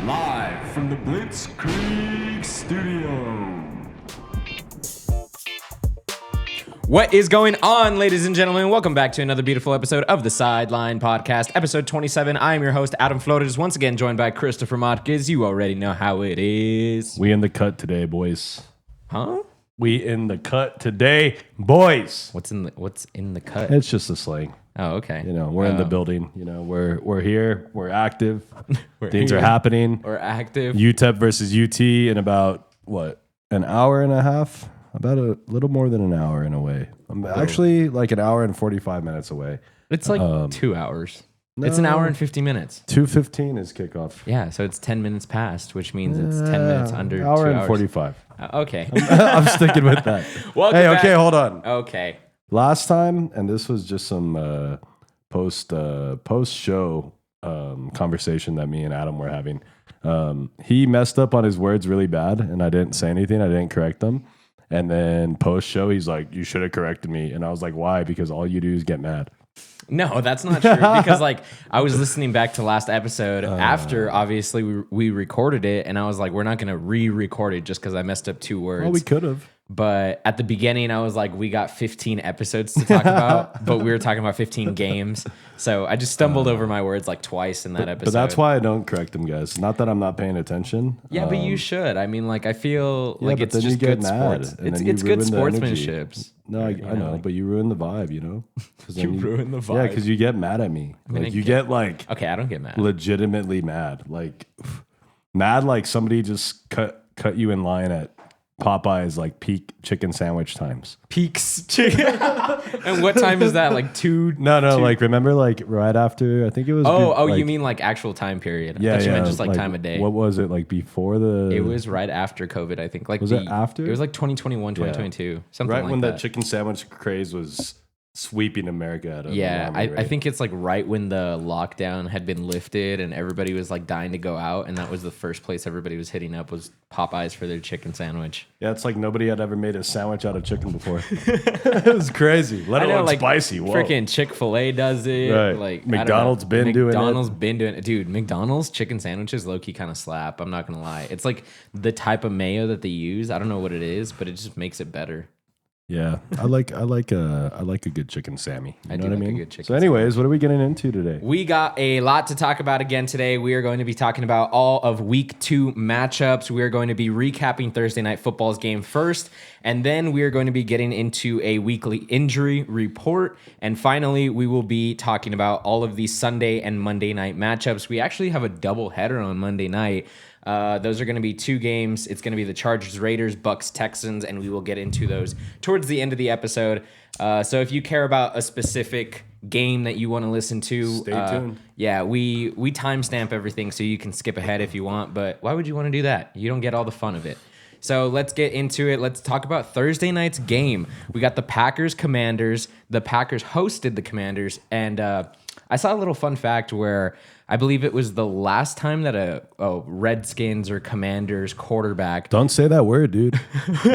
Live from the Blitz Creek Studio. What is going on, ladies and gentlemen? Welcome back to another beautiful episode of the Sideline Podcast, episode 27. I am your host, Adam Flores, once again joined by Christopher Motkins. You already know how it is. We in the cut today, boys. Huh? We in the cut today, boys. What's in the cut? It's just a slang. Oh, okay. You know, we're in the building. You know, we're here. We're active. Things here. are happening. We're active. UTEP versus UT in about an hour and a half. About a little more than an hour in a way. I'm actually like an hour and 45 minutes away. It's like 2 hours. It's an hour and 50 minutes. 2:15 is kickoff. Yeah, so it's 10 minutes past, which means it's 10 minutes under 2 hour hours. and 45. Okay. I'm sticking with that. Welcome hey, back. okay, hold on. Okay. Last time, and this was just some post show conversation that me and Adam were having. He messed up on his words really bad, and I didn't say anything. I didn't correct them. And then post show, he's like, "You should have corrected me." And I was like, "Why?" Because all you do is get mad. No, that's not true. Because I was listening back to last episode after obviously we recorded it, and I was like, we're not gonna re-record it just because I messed up 2 words. Well, we could have. But at the beginning, I was like, we got 15 episodes to talk about, but we were talking about 15 games. So I just stumbled over my words like twice in that episode. But that's why I don't correct them, guys. Not that I'm not paying attention. Yeah, but you should. I mean, I feel like it's then just you get good mad, sports. and then you It's good ruin the energy. sportsmanship. No, I know, but you ruin the vibe, you know? You ruin the vibe. Yeah, because you get mad at me. mean, You get like Okay, I don't get mad. legitimately mad. Mad like somebody just cut you in line at Popeye's peak chicken sandwich times. Peaks chicken. And what time is that? Like 2? No, remember right after, I think it was. You mean actual time period? Yeah, I thought you meant yeah, just time of day. What was it, before the. It was right after COVID, I think. Was it after? It was 2021, 2022. Something right like when that. the chicken sandwich craze was sweeping America out of Yeah, alarming rate. I think it's right when the lockdown had been lifted and everybody was dying to go out, and that was the first place everybody was hitting up was Popeyes for their chicken sandwich. Yeah, it's like nobody had ever made a sandwich out of chicken before. It was crazy. Let alone spicy. Whoa. Freaking Chick-fil-A does it. Right. McDonald's been doing it. McDonald's been doing it. Dude, McDonald's chicken sandwiches low-key kind of slap. I'm not going to lie. It's the type of mayo that they use. I don't know what it is, but it just makes it better. Yeah, I like a good chicken Sammy. You know what I mean? A good chicken so, anyways, what are we getting into today? We got a lot to talk about again today. We are going to be talking about all of Week 2 matchups. We are going to be recapping Thursday Night Football's game first, and then we are going to be getting into a weekly injury report. And finally, we will be talking about all of the Sunday and Monday night matchups. We actually have a doubleheader on Monday night. Those are going to be 2 games. It's going to be the Chargers, Raiders, Bucs, Texans, and we will get into those towards the end of the episode. So if you care about a specific game that you want to listen to, stay tuned. Yeah, we timestamp everything so you can skip ahead if you want, but why would you want to do that? You don't get all the fun of it. So let's get into it. Let's talk about Thursday night's game. We got the Packers, Commanders. The Packers hosted the Commanders, and I saw a little fun fact where I believe it was the last time that a Redskins or Commanders quarterback. Don't say that word, dude.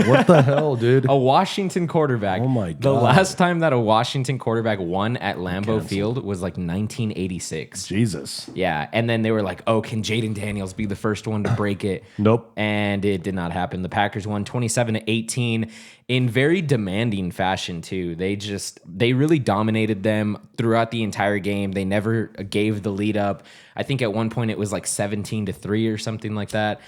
What the hell, dude? A Washington quarterback. Oh my God. The last time that a Washington quarterback won at Lambeau Field was 1986. Jesus. Yeah, and then they were like, "Oh, can Jaden Daniels be the first one to break it?" Nope. And it did not happen. The Packers won 27-18 in very demanding fashion too. They really dominated them throughout the entire game. They never gave the lead up. I think at one point it was 17-3 or something like that.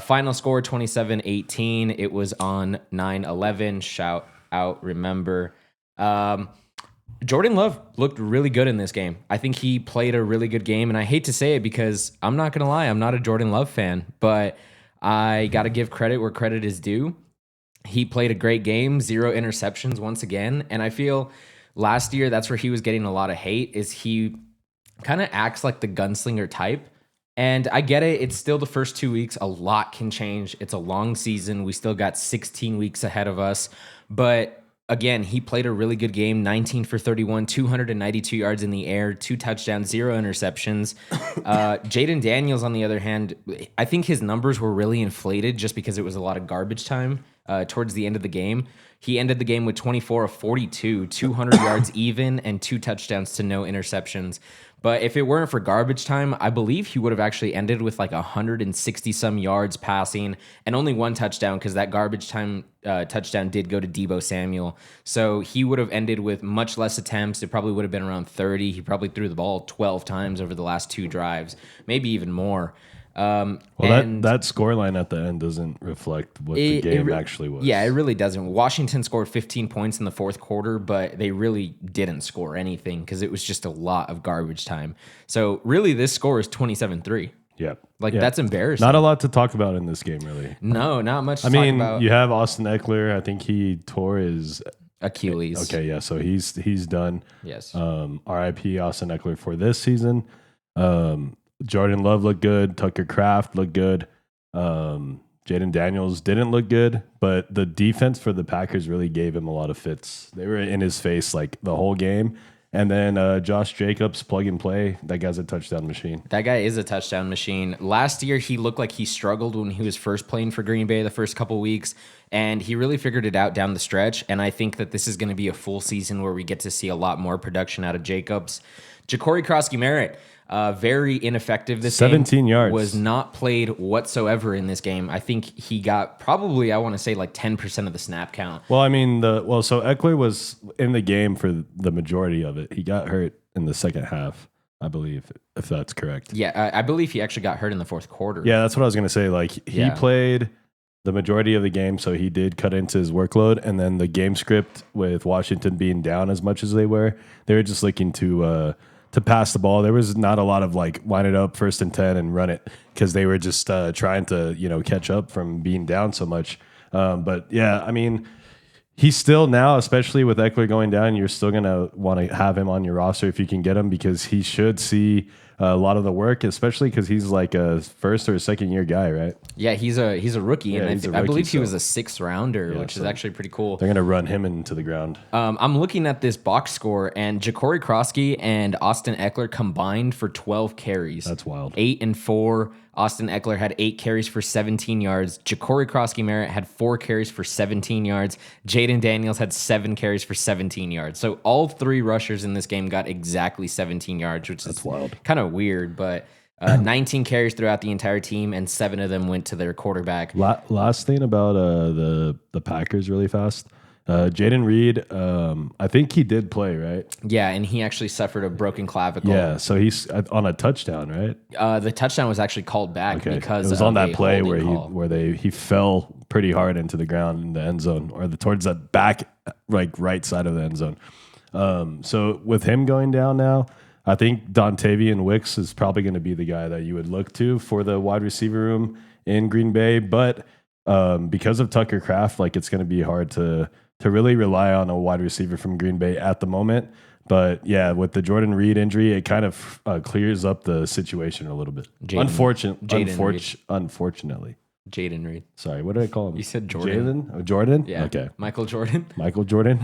Final score 27-18. It was on 9/11. Shout out, remember. Jordan Love looked really good in this game. I think he played a really good game, and I hate to say it because I'm not going to lie, I'm not a Jordan Love fan, but I got to give credit where credit is due. He played a great game, 0 interceptions once again, and I feel last year that's where he was getting a lot of hate, is he kind of acts like the gunslinger type. And I get it. It's still the first 2 weeks. A lot can change. It's a long season. We still got 16 weeks ahead of us. But again, he played a really good game, 19 for 31, 292 yards in the air, 2 touchdowns, 0 interceptions. Jaden Daniels, on the other hand, I think his numbers were really inflated just because it was a lot of garbage time towards the end of the game. He ended the game with 24 of 42, 200 yards even, and 2 touchdowns to no interceptions. But if it weren't for garbage time, I believe he would have actually ended with like 160 some yards passing and only one touchdown because that garbage time touchdown did go to Deebo Samuel. So he would have ended with much less attempts. It probably would have been around 30. He probably threw the ball 12 times over the last 2 drives, maybe even more. Well, that scoreline at the end doesn't reflect what the game actually was. Yeah, it really doesn't. Washington scored 15 points in the fourth quarter, but they really didn't score anything because it was just a lot of garbage time. So really, this score is 27-3. Yeah. That's embarrassing. Not a lot to talk about in this game, really. No, not much to talk about. You have Austin Eckler. I think he tore his Achilles. Okay, yeah, so he's done. Yes. RIP Austin Eckler for this season. Jordan Love looked good. Tucker Kraft looked good. Jaden Daniels didn't look good, but the defense for the Packers really gave him a lot of fits. They were in his face like the whole game. And then Josh Jacobs, plug and play. That guy's a touchdown machine. That guy is a touchdown machine. Last year, he looked like he struggled when he was first playing for Green Bay the first couple weeks, and he really figured it out down the stretch. And I think that this is going to be a full season where we get to see a lot more production out of Jacobs. Ja'Cory Krosky-Merritt, very ineffective this 17 yards. Was not played whatsoever in this game. I think he got probably, I want to say, like 10% of the snap count. Well, I mean, so Eckler was in the game for the majority of it. He got hurt in the second half, I believe, if that's correct. Yeah, I believe he actually got hurt in the fourth quarter. Yeah, that's what I was going to say. Like, he played the majority of the game, so he did cut into his workload. And then the game script with Washington being down as much as they were just looking to pass the ball. There was not a lot of like line it up 1st and 10 and run it because they were just trying to catch up from being down so much. But yeah, I mean, he's still now, especially with Eckler going down, you're still gonna want to have him on your roster if you can get him because he should see a lot of the work, especially because he's like a 1st or 2nd year guy, right? Yeah, he's a rookie, and I believe he was a 6th rounder, which is actually pretty cool. They're gonna run him into the ground. I'm looking at this box score, and Ja'Cory Krosky and Austin Eckler combined for 12 carries. That's wild. 8 and 4. Austin Eckler had 8 carries for 17 yards. Ja'Cory Krosky-Merritt had 4 carries for 17 yards. Jaden Daniels had 7 carries for 17 yards. So all 3 rushers in this game got exactly 17 yards, which is wild. Kind of weird, but 19 carries throughout the entire team, and 7 of them went to their quarterback. Last thing about the Packers really fast. Jaden Reed, I think he did play, right? Yeah, and he actually suffered a broken clavicle. Yeah, so he's on a touchdown, right? The touchdown was actually called back because it was on that play where he fell pretty hard into the ground in the end zone, or towards the back, like right side of the end zone. So with him going down now, I think Dontavian Wicks is probably going to be the guy that you would look to for the wide receiver room in Green Bay, but because of Tucker Kraft, like it's going to be hard to really rely on a wide receiver from Green Bay at the moment. But yeah, with the Jordan Reed injury, it kind of clears up the situation a little bit. Unfortunately. Jaden Reed. Sorry, what did I call him? You said Jordan. Jalen? Oh, Jordan? Yeah. Okay. Michael Jordan. Michael Jordan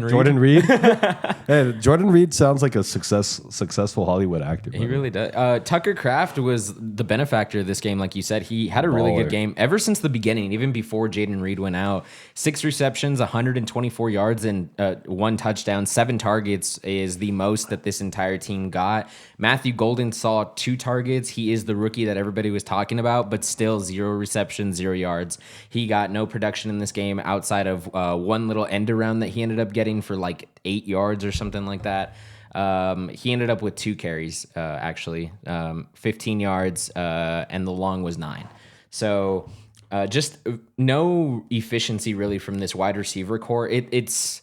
Reed. Jordan Reed. Hey, Jordan Reed sounds like a successful Hollywood actor. He really does. Tucker Kraft was the benefactor of this game, like you said. He had a really good game ever since the beginning, even before Jaden Reed went out. 6 receptions, 124 yards, and 1 touchdown. 7 targets is the most that this entire team got. Matthew Golden saw 2 targets. He is the rookie that everybody was talking about, but still 0 receptions, 0 yards. He got no production in this game outside of 1 little end around that he ended up getting for like 8 yards or something like that. He ended up with 2 carries, actually, 15 yards, and the long was 9. So just no efficiency really from this wide receiver core. It's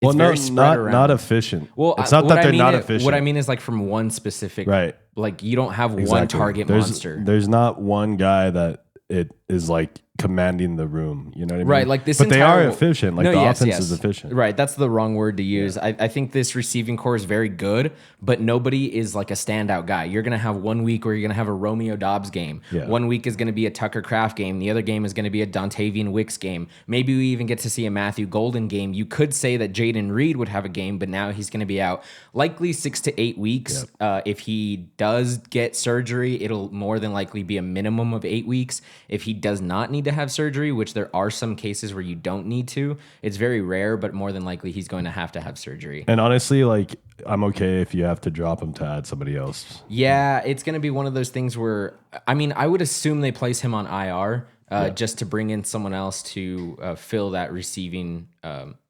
very spread around. Not efficient. Well, it's not that they're not efficient. What I mean is like from one specific, right? Like you don't have one target monster. There's not one guy that it is like commanding the room. You know what I mean? Right. Like this, but they are efficient. Like offense is efficient. Right. That's the wrong word to use. Yeah. I think this receiving core is very good, but nobody is like a standout guy. You're going to have 1 week where you're going to have a Romeo Dobbs game. Yeah. 1 week is going to be a Tucker Kraft game. The other game is going to be a Dontavian Wicks game. Maybe we even get to see a Matthew Golden game. You could say that Jaden Reed would have a game, but now he's going to be out likely 6 to 8 weeks. Yep. If he does get surgery, it'll more than likely be a minimum of 8 weeks. If he does not need to to have surgery, which there are some cases where you don't need to. It's very rare, but more than likely he's going to have surgery. And honestly, like, I'm okay if you have to drop him to add somebody else. Yeah, it's going to be one of those things where, I mean, I would assume they place him on IR just to bring in someone else to fill that receiving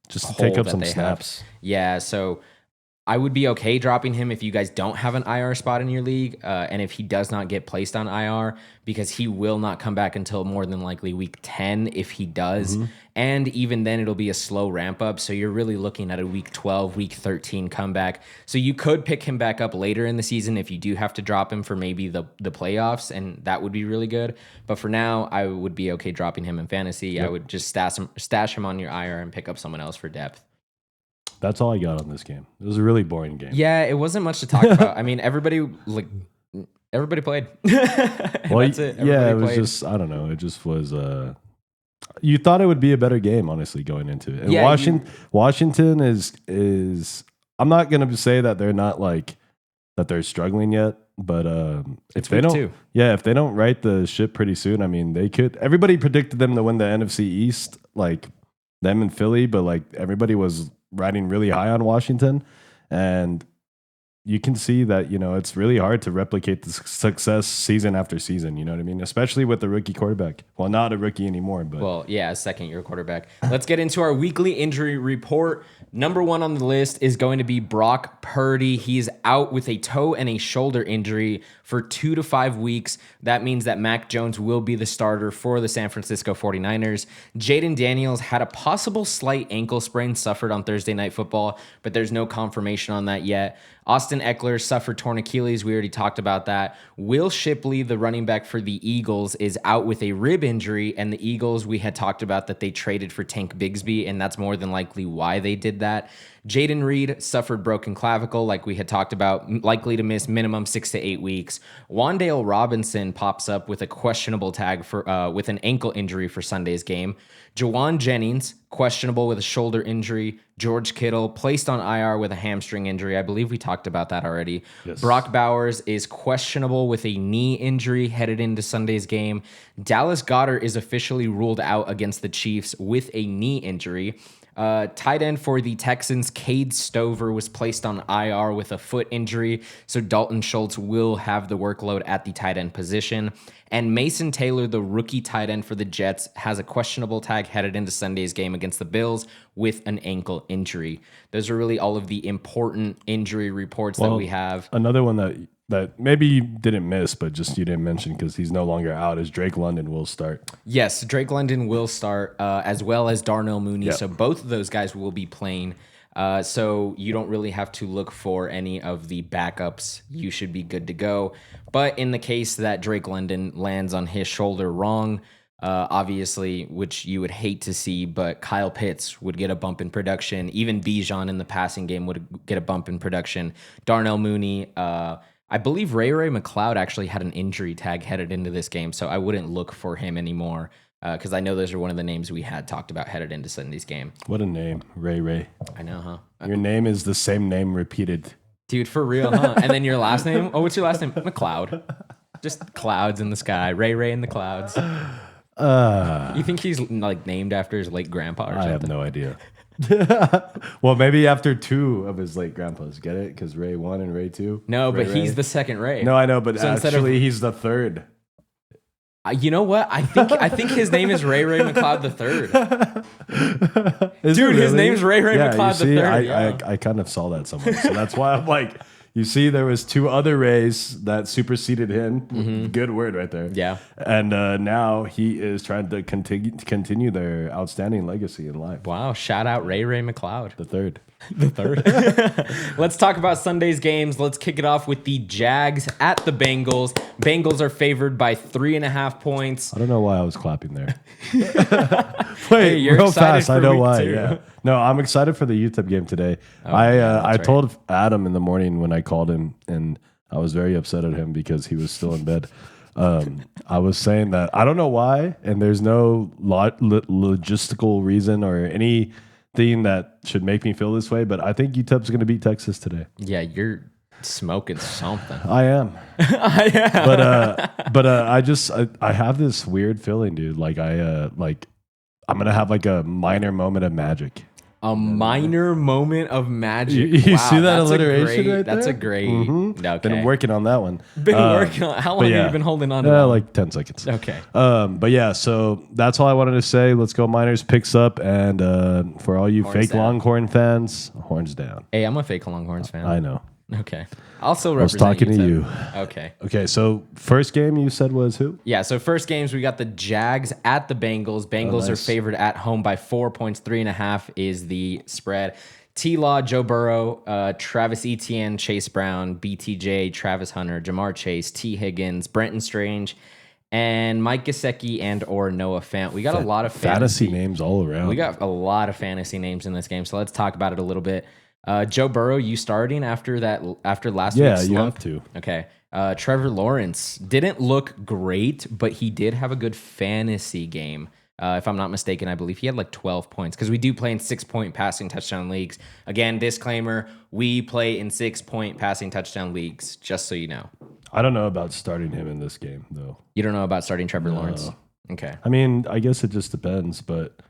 Just to hole take up that some they snaps. have. Yeah, so I would be okay dropping him if you guys don't have an IR spot in your league, and if he does not get placed on IR, because he will not come back until more than likely week 10 if he does. And even then, it'll be a slow ramp up. So you're really looking at a week 12, week 13 comeback. So you could pick him back up later in the season if you do have to drop him for maybe the playoffs, and that would be really good. But for now, I would be okay dropping him in fantasy. I would just stash him on your IR and pick up someone else for depth. That's all I got on this game. It was a really boring game. Yeah, it wasn't much to talk about. I mean, everybody played. Well, That's it. yeah, Everybody it was played. just, I don't know. It just was, you thought it would be a better game, honestly, going into it. And Yeah, Washington is, I'm not going to say that they're not like, that they're struggling yet, but if they week don't, 2. yeah, if they don't right the ship pretty soon, I mean, they could, everybody predicted them to win the NFC East, like them and Philly, but like everybody was riding really high on Washington, and you can see that, you know, it's really hard to replicate the success season after season. You know what I mean? Especially with the rookie quarterback. Well, not a rookie anymore, but Well, yeah, second-year quarterback. Let's get into our weekly injury report. Number 1 on the list is going to be Brock Purdy. He's out with a toe and a shoulder injury for 2 to 5 weeks. That means that Mac Jones will be the starter for the San Francisco 49ers. Jaden Daniels had a possible slight ankle sprain suffered on Thursday Night Football, but there's no confirmation on that yet. Austin Eckler suffered torn Achilles. We already talked about that. Will Shipley, the running back for the Eagles, is out with a rib injury, and the Eagles, we had talked about that they traded for Tank Bigsby, and that's more than likely why they did that. Jaden Reed suffered broken clavicle, like we had talked about, likely to miss minimum 6 to 8 weeks. Wandale Robinson pops up with a questionable tag for with an ankle injury for Sunday's game. Jawan Jennings, questionable with a shoulder injury. George Kittle, placed on IR with a hamstring injury. I believe we talked about that already. Yes. Brock Bowers is questionable with a knee injury headed into Sunday's game. Dallas Goedert is officially ruled out against the Chiefs with a knee injury. Tight end for the Texans, Cade Stover, was placed on IR with a foot injury, so Dalton Schultz will have the workload at the tight end position. And Mason Taylor, the rookie tight end for the Jets, has a questionable tag headed into Sunday's game against the Bills with an ankle injury. Those are really all of the important injury reports that we have. another one that maybe you didn't miss, but just you didn't mention because he's no longer out, is Drake London will start. Yes, Drake London will start, as well as Darnell Mooney. Yep. So both of those guys will be playing. So you don't really have to look for any of the backups. You should be good to go. But in the case that Drake London lands on his shoulder wrong, obviously, which you would hate to see, but Kyle Pitts would get a bump in production. Even Bijan in the passing game would get a bump in production. Darnell Mooney, I believe Ray McLeod actually had an injury tag headed into this game, so I wouldn't look for him anymore because I know those are one of the names we had talked about headed into Sunday's game. What a name, Ray. I know, huh? Your name is the same name repeated. Dude, for real, huh? And then your last name? Oh, what's your last name? McLeod. Just clouds in the sky. Ray in the clouds. You think he's like named after his late grandpa or something? I have no idea. Well, maybe after 2 of his late grandpas. Get it? Because Ray 1 and Ray 2. No, Ray but he's the second Ray. No, I know, but So instead of- actually he's the third. You know what? I think his name is Ray McLeod the third. Is it Dude, his really? name's Ray Yeah, McLeod you see, the third. I kind of saw that somewhere. So that's why I'm like, you see, there was 2 other Rays that superseded him. Good word right there. Yeah. And now he is trying to continue their outstanding legacy in life. Wow, shout out Ray McLeod. The third. The third. Let's talk about Sunday's games. Let's kick it off with the Jags at the Bengals. Bengals are favored by 3.5 points. I don't know why I was clapping there. Hey, you're real excited fast. I for know week why. 2. Yeah. No, I'm excited for the UTEP game today. yeah, I that's right. told Adam in the morning when I called him, and I was very upset at him because he was still in bed. I was saying that I don't know why, and there's no logistical reason or anything that should make me feel this way, but I think UTEP's going to beat Texas today. Yeah, Smoking something. I am. I am. But I have this weird feeling, dude. Like I'm gonna have like a minor moment of magic. A minor moment of magic. You Wow, see that that's alliteration right there? That's a great. Okay. Been working on that one. Working on. How long have you been holding on to that? Like 10 seconds. Okay. But yeah, so that's all I wanted to say. Let's go Miners picks up, and for all you Horns fake down. Longhorn fans, horns down. Hey, I'm a fake Longhorns fan. I know. Okay. I'll still I was represent talking to Tim. you. Okay. Okay, so first game you said was who? Yeah, so first games, we got the Jags at the Bengals. Bengals are nice. favored at home by 4 points. 3.5 is the spread. T-Law, Joe Burrow, Travis Etienne, Chase Brown, BTJ, Travis Hunter, Jamar Chase, T. Higgins, Brenton Strange, and Mike Gesicki and or Noah Fant. We got a lot of Fantasy names all around. We got a lot of fantasy names in this game, so let's talk about it a little bit. Joe Burrow, you starting after last week's slump? you have to. Okay. Trevor Lawrence didn't look great, but he did have a good fantasy game. If I'm not mistaken, I believe he had like 12 points because we do play in 6-point passing touchdown leagues. Again, disclaimer, we play in 6-point passing touchdown leagues, just so you know. I don't know about starting him in this game, though. You don't know about starting Trevor Lawrence? Okay. I mean, I guess it just depends, but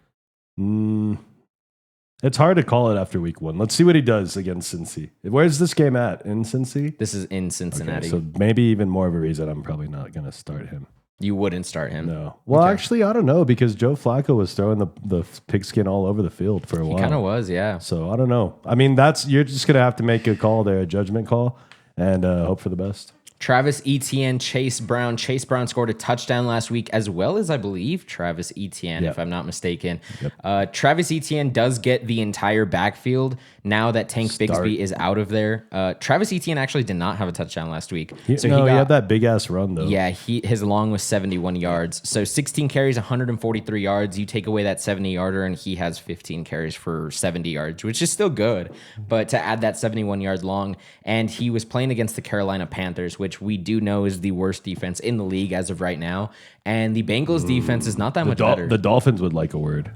it's hard to call it after week 1. Let's see what he does against Cincy. Where's this game at? In Cincy? This is in Cincinnati. Okay, so maybe even more of a reason I'm probably not going to start him. You wouldn't start him? No. Well, actually, I don't know because Joe Flacco was throwing the pigskin all over the field for a while. He kind of was, yeah. So I don't know. I mean, you're just going to have to make a call there, a judgment call, and hope for the best. Travis Etienne, Chase Brown. Chase Brown scored a touchdown last week, as well as, I believe, Travis Etienne, if I'm not mistaken. Yep. Travis Etienne does get the entire backfield now that Tank Bigsby is out of there. Travis Etienne actually did not have a touchdown last week. He had that big-ass run, though. Yeah, his long was 71 yards. So 16 carries, 143 yards. You take away that 70-yarder, and he has 15 carries for 70 yards, which is still good. But to add that 71-yard long, and he was playing against the Carolina Panthers, which we do know is the worst defense in the league as of right now. And the Bengals defense is not that much better. The Dolphins would like a word.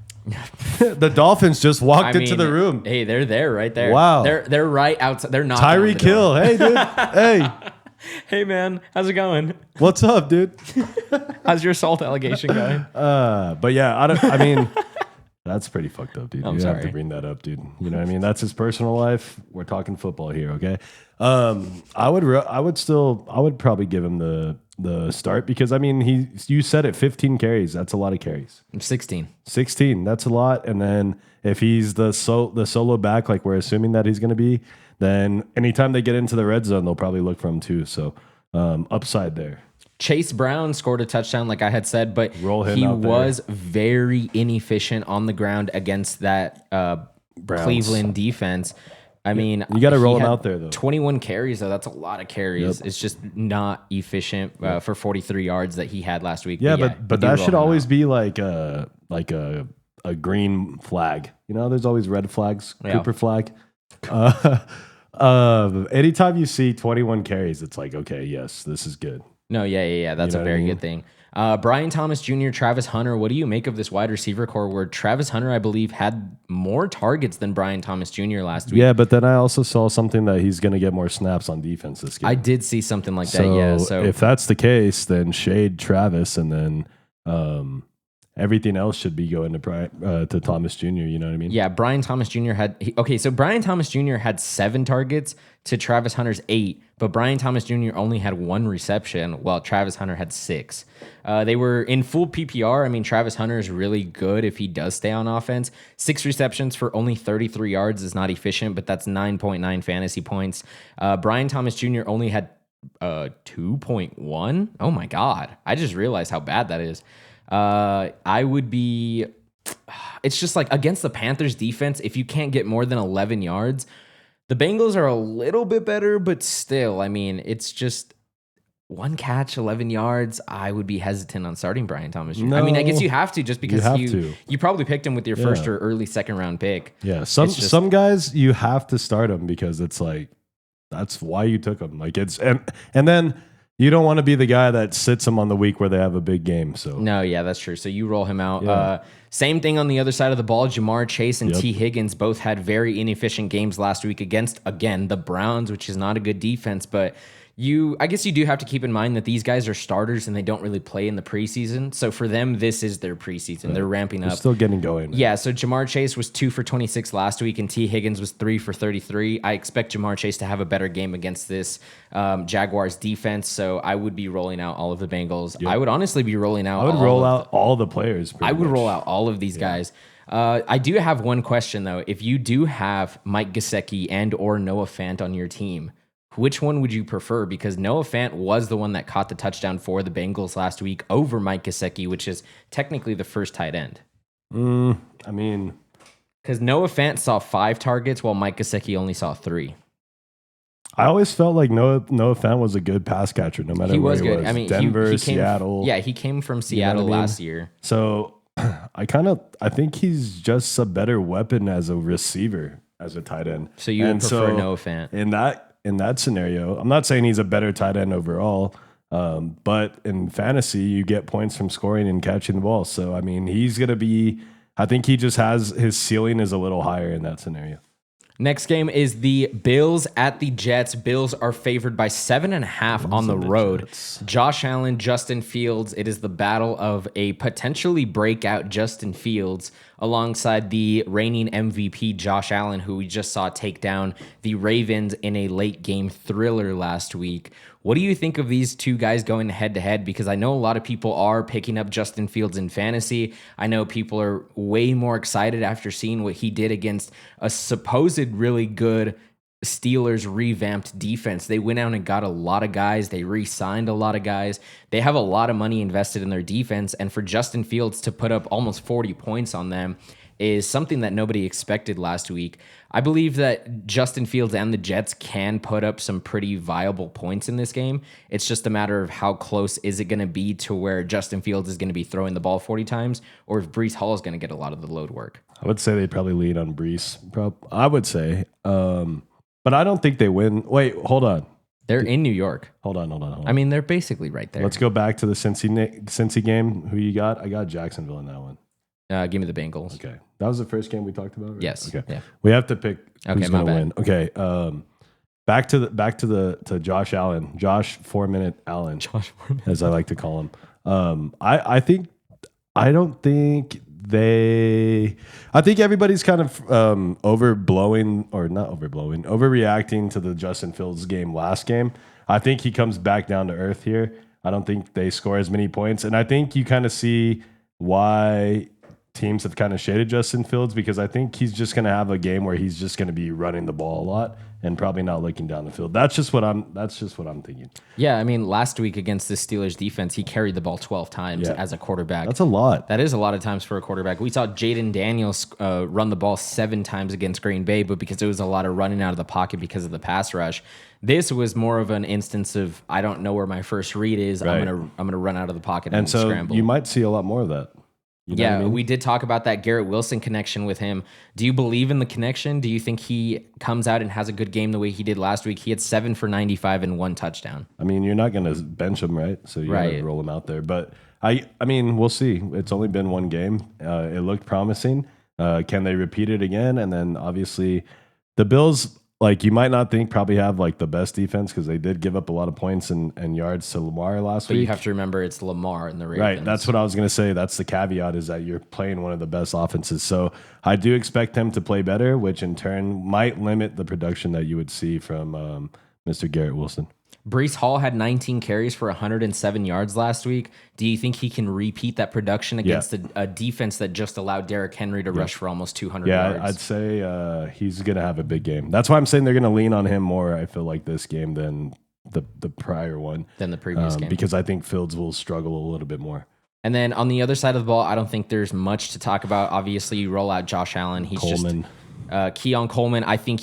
The Dolphins just walked into the room. Hey, they're there, right there. Wow. They're right outside. They're not. Tyreek Hill. Hey, dude. Hey. Hey, man. How's it going? What's up, dude? How's your assault allegation going? But yeah, I mean, that's pretty fucked up, dude. I'm You sorry. have to bring that up, dude. You know what I mean? That's his personal life. We're talking football here, okay? I would probably give him the start because I mean you said it, 15 carries. That's a lot of carries. 16. 16. That's a lot. And then if he's the solo back, like we're assuming that he's going to be, then anytime they get into the red zone, they'll probably look for him too. So upside there. Chase Brown scored a touchdown, like I had said, but he was very inefficient on the ground against that Cleveland defense. I mean, you got to roll him out there, though. 21 carries, though. That's a lot of carries. Yep. It's just not efficient for 43 yards that he had last week. Yeah, but that should always be like a green flag. You know, there's always red flags, yeah. Cooper flag. Anytime you see 21 carries, it's like, okay, yes, this is good. No, yeah. That's a very good thing. Brian Thomas Jr., Travis Hunter. What do you make of this wide receiver core where Travis Hunter, I believe, had more targets than Brian Thomas Jr. last week? Yeah, but then I also saw something that he's going to get more snaps on defense this game. I did see something like that, yeah. So if that's the case, then shade Travis, and then everything else should be going to Thomas Jr., you know what I mean? Yeah, Brian Thomas Jr. So Brian Thomas Jr. had 7 targets to Travis Hunter's 8, but Brian Thomas Jr. only had 1 reception, while Travis Hunter had 6. They were in full PPR. I mean, Travis Hunter is really good if he does stay on offense. 6 receptions for only 33 yards is not efficient, but that's 9.9 fantasy points. Brian Thomas Jr. only had 2.1. Oh my God. I just realized how bad that is. It's just like against the Panthers defense, if you can't get more than 11 yards, the Bengals are a little bit better, but still, I mean, it's just 1 catch, 11 yards. I would be hesitant on starting Brian Thomas Jr. No, I mean, I guess you have to just because you probably picked him with your first or early second round pick. Yeah, some guys you have to start them because it's like that's why you took them. Like and then you don't want to be the guy that sits them on the week where they have a big game. So No, yeah, that's true. So you roll him out. Yeah. Same thing on the other side of the ball. Jamar Chase and T. Higgins both had very inefficient games last week against, again, the Browns, which is not a good defense. But I guess you do have to keep in mind that these guys are starters and they don't really play in the preseason. So for them, this is their preseason. They're ramping up. still getting going. Man. Yeah, so Jamar Chase was 2 for 26 last week, and T. Higgins was 3 for 33. I expect Jamar Chase to have a better game against this Jaguars defense, so I would be rolling out all of the Bengals. Yep. I would honestly be rolling out. I would roll out all the players. I would roll out all of these guys. I do have one question, though. If you do have Mike Gesicki and or Noah Fant on your team, which one would you prefer? Because Noah Fant was the one that caught the touchdown for the Bengals last week over Mike Gesicki, which is technically the first tight end. I mean, because Noah Fant saw 5 targets while Mike Gesicki only saw 3. I always felt like Noah Fant was a good pass catcher, no matter where he was. I mean, Denver, he came, Seattle. Yeah, he came from Seattle last year. So I think he's just a better weapon as a receiver, as a tight end. So you would prefer Noah Fant in that scenario. I'm not saying he's a better tight end overall, but in fantasy, you get points from scoring and catching the ball. So I mean, he's gonna be. I think he just has his ceiling is a little higher in that scenario. Next game is the Bills at the Jets. Bills are favored by 7.5 on the road. Jets. Josh Allen, Justin Fields. It is the battle of a potentially breakout Justin Fields alongside the reigning MVP Josh Allen, who we just saw take down the Ravens in a late game thriller last week. What do you think of these two guys going head to head? Because I know a lot of people are picking up Justin Fields in fantasy. I know people are way more excited after seeing what he did against a supposed really good Steelers revamped defense. They went out and got a lot of guys. They re-signed a lot of guys. They have a lot of money invested in their defense. And for Justin Fields to put up almost 40 points on them is something that nobody expected last week. I believe that Justin Fields and the Jets can put up some pretty viable points in this game. It's just a matter of how close is it going to be to where Justin Fields is going to be throwing the ball 40 times, or if Breece Hall is going to get a lot of the load work. I would say they'd probably lead on Breece. I would say. But I don't think they win. Wait, hold on. They're in New York. Hold on. I mean, they're basically right there. Let's go back to the Cincy game. Who you got? I got Jacksonville in that one. Give me the Bengals. Okay. That was the first game we talked about, right? Yes. Okay. Yeah. We have to pick who's okay, going to win. Okay. Back to Josh Allen. Josh 4-minute Allen. Josh 4-minute. As I like to call him. I think everybody's kind of overreacting to the Justin Fields game last game. I think he comes back down to earth here. I don't think they score as many points. And I think you kind of see why teams have kind of shaded Justin Fields, because I think he's just going to have a game where he's just going to be running the ball a lot and probably not looking down the field. That's just what I'm thinking. Yeah, I mean, last week against the Steelers defense, he carried the ball 12 times as a quarterback. That's a lot. That is a lot of times for a quarterback. We saw Jaden Daniels run the ball 7 times against Green Bay, but because it was a lot of running out of the pocket because of the pass rush. This was more of an instance of, I don't know where my first read is. Right. I'm gonna run out of the pocket and so scramble. You might see a lot more of that. You know what I mean? We did talk about that Garrett Wilson connection with him. Do you believe in the connection? Do you think he comes out and has a good game the way he did last week? He had 7 for 95 and 1 touchdown. I mean, you're not going to bench him, right? So you got to roll him out there. But I mean, we'll see. It's only been one game. It looked promising. Can they repeat it again? And then obviously the Bills, like, you might not think probably have like the best defense because they did give up a lot of points and yards to Lamar last week. But you have to remember it's Lamar and the Ravens. Right. That's what I was going to say. That's the caveat, is that you're playing one of the best offenses. So I do expect them to play better, which in turn might limit the production that you would see from Mr. Garrett Wilson. Breece Hall had 19 carries for 107 yards last week. Do you think he can repeat that production against a defense that just allowed Derrick Henry to rush for almost 200 yards? Yeah, I'd say he's going to have a big game. That's why I'm saying they're going to lean on him more, I feel like, this game than the prior one. Than the previous game. Because I think Fields will struggle a little bit more. And then on the other side of the ball, I don't think there's much to talk about. Obviously, you roll out Josh Allen. He's Coleman. Keon Coleman, I think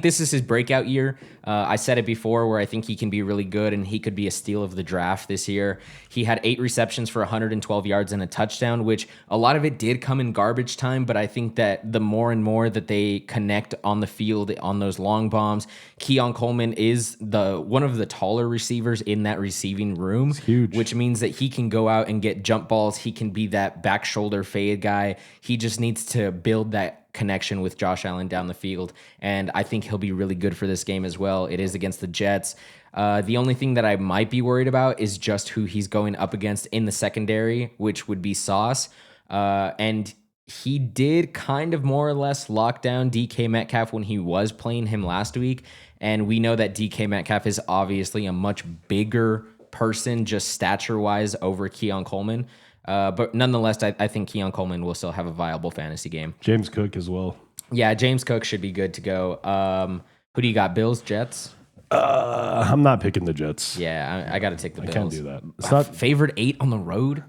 this is his breakout year. I said it before where I think he can be really good and he could be a steal of the draft this year. He had 8 receptions for 112 yards and a touchdown, which a lot of it did come in garbage time, but I think that the more and more that they connect on the field on those long bombs, Keon Coleman is one of the taller receivers in that receiving room, huge. which means that he can go out and get jump balls. He can be that back shoulder fade guy. He just needs to build that connection with Josh Allen down the field, and I think he'll be really good for this game as well. It is against the Jets. The only thing that I might be worried about is just who he's going up against in the secondary, which would be Sauce. And he did kind of more or less lock down DK Metcalf when he was playing him last week, and we know that DK Metcalf is obviously a much bigger person just stature-wise over Keon Coleman. But nonetheless, I think Keon Coleman will still have a viable fantasy game. James Cook as well. Yeah, James Cook should be good to go. Who do you got? Bills, Jets? I'm not picking the Jets. Yeah, I got to take the Bills. I can't do that. It's Wow, not favored 8 on the road.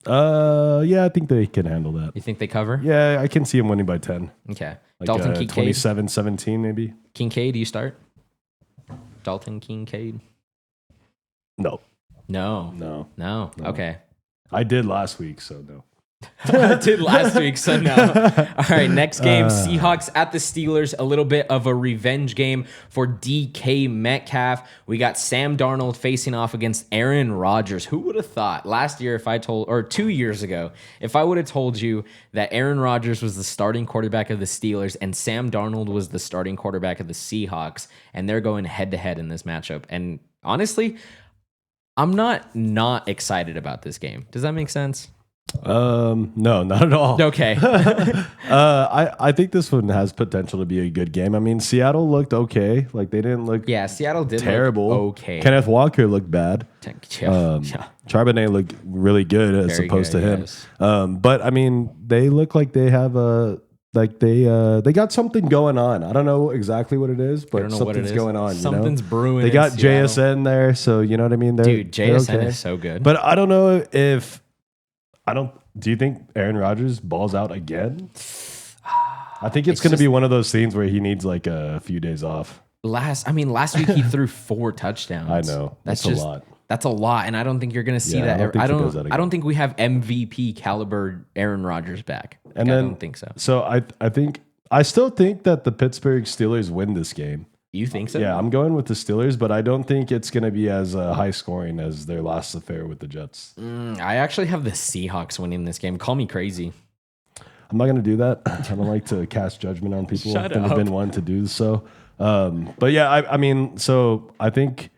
Yeah, I think they can handle that. You think they cover? Yeah, I can see him winning by 10. Okay. Like Dalton Kincaid. 27-17 maybe. Kincaid, you start? Dalton Kincaid? No. No. Okay. I did last week, so no. I did last week, so no. All right, next game, Seahawks at the Steelers. A little bit of a revenge game for DK Metcalf. We got Sam Darnold facing off against Aaron Rodgers. Who would have thought last year or 2 years ago, if I would have told you that Aaron Rodgers was the starting quarterback of the Steelers and Sam Darnold was the starting quarterback of the Seahawks, and they're going head-to-head in this matchup. And honestly, I'm not excited about this game. Does that make sense? No, not at all. Okay. I think this one has potential to be a good game. I mean, Seattle looked okay. Like they didn't look Seattle did terrible. Look okay. Kenneth Walker looked bad. Yeah. Charbonnet looked really good as Very opposed good, to him. yes. But I mean, they look like they have they got something going on. I don't know exactly what it is, but something's going on. Something's brewing. They got in Seattle. JSN there, so you know what I mean. Dude, JSN they're okay. is so good. But I don't know if do you think Aaron Rodgers balls out again? I think it's going to be one of those things where he needs like a few days off. Last week he threw 4 touchdowns. I know. That's a lot. That's a lot, and I don't think you're going to see that. I don't think we have MVP caliber Aaron Rodgers back. I don't think so. So I still think that the Pittsburgh Steelers win this game. You think so? Yeah, I'm going with the Steelers, but I don't think it's going to be as high scoring as their last affair with the Jets. I actually have the Seahawks winning this game. Call me crazy. I'm not going to do that. I don't like to cast judgment on people. I've never been one to do so. But yeah, I mean, so I think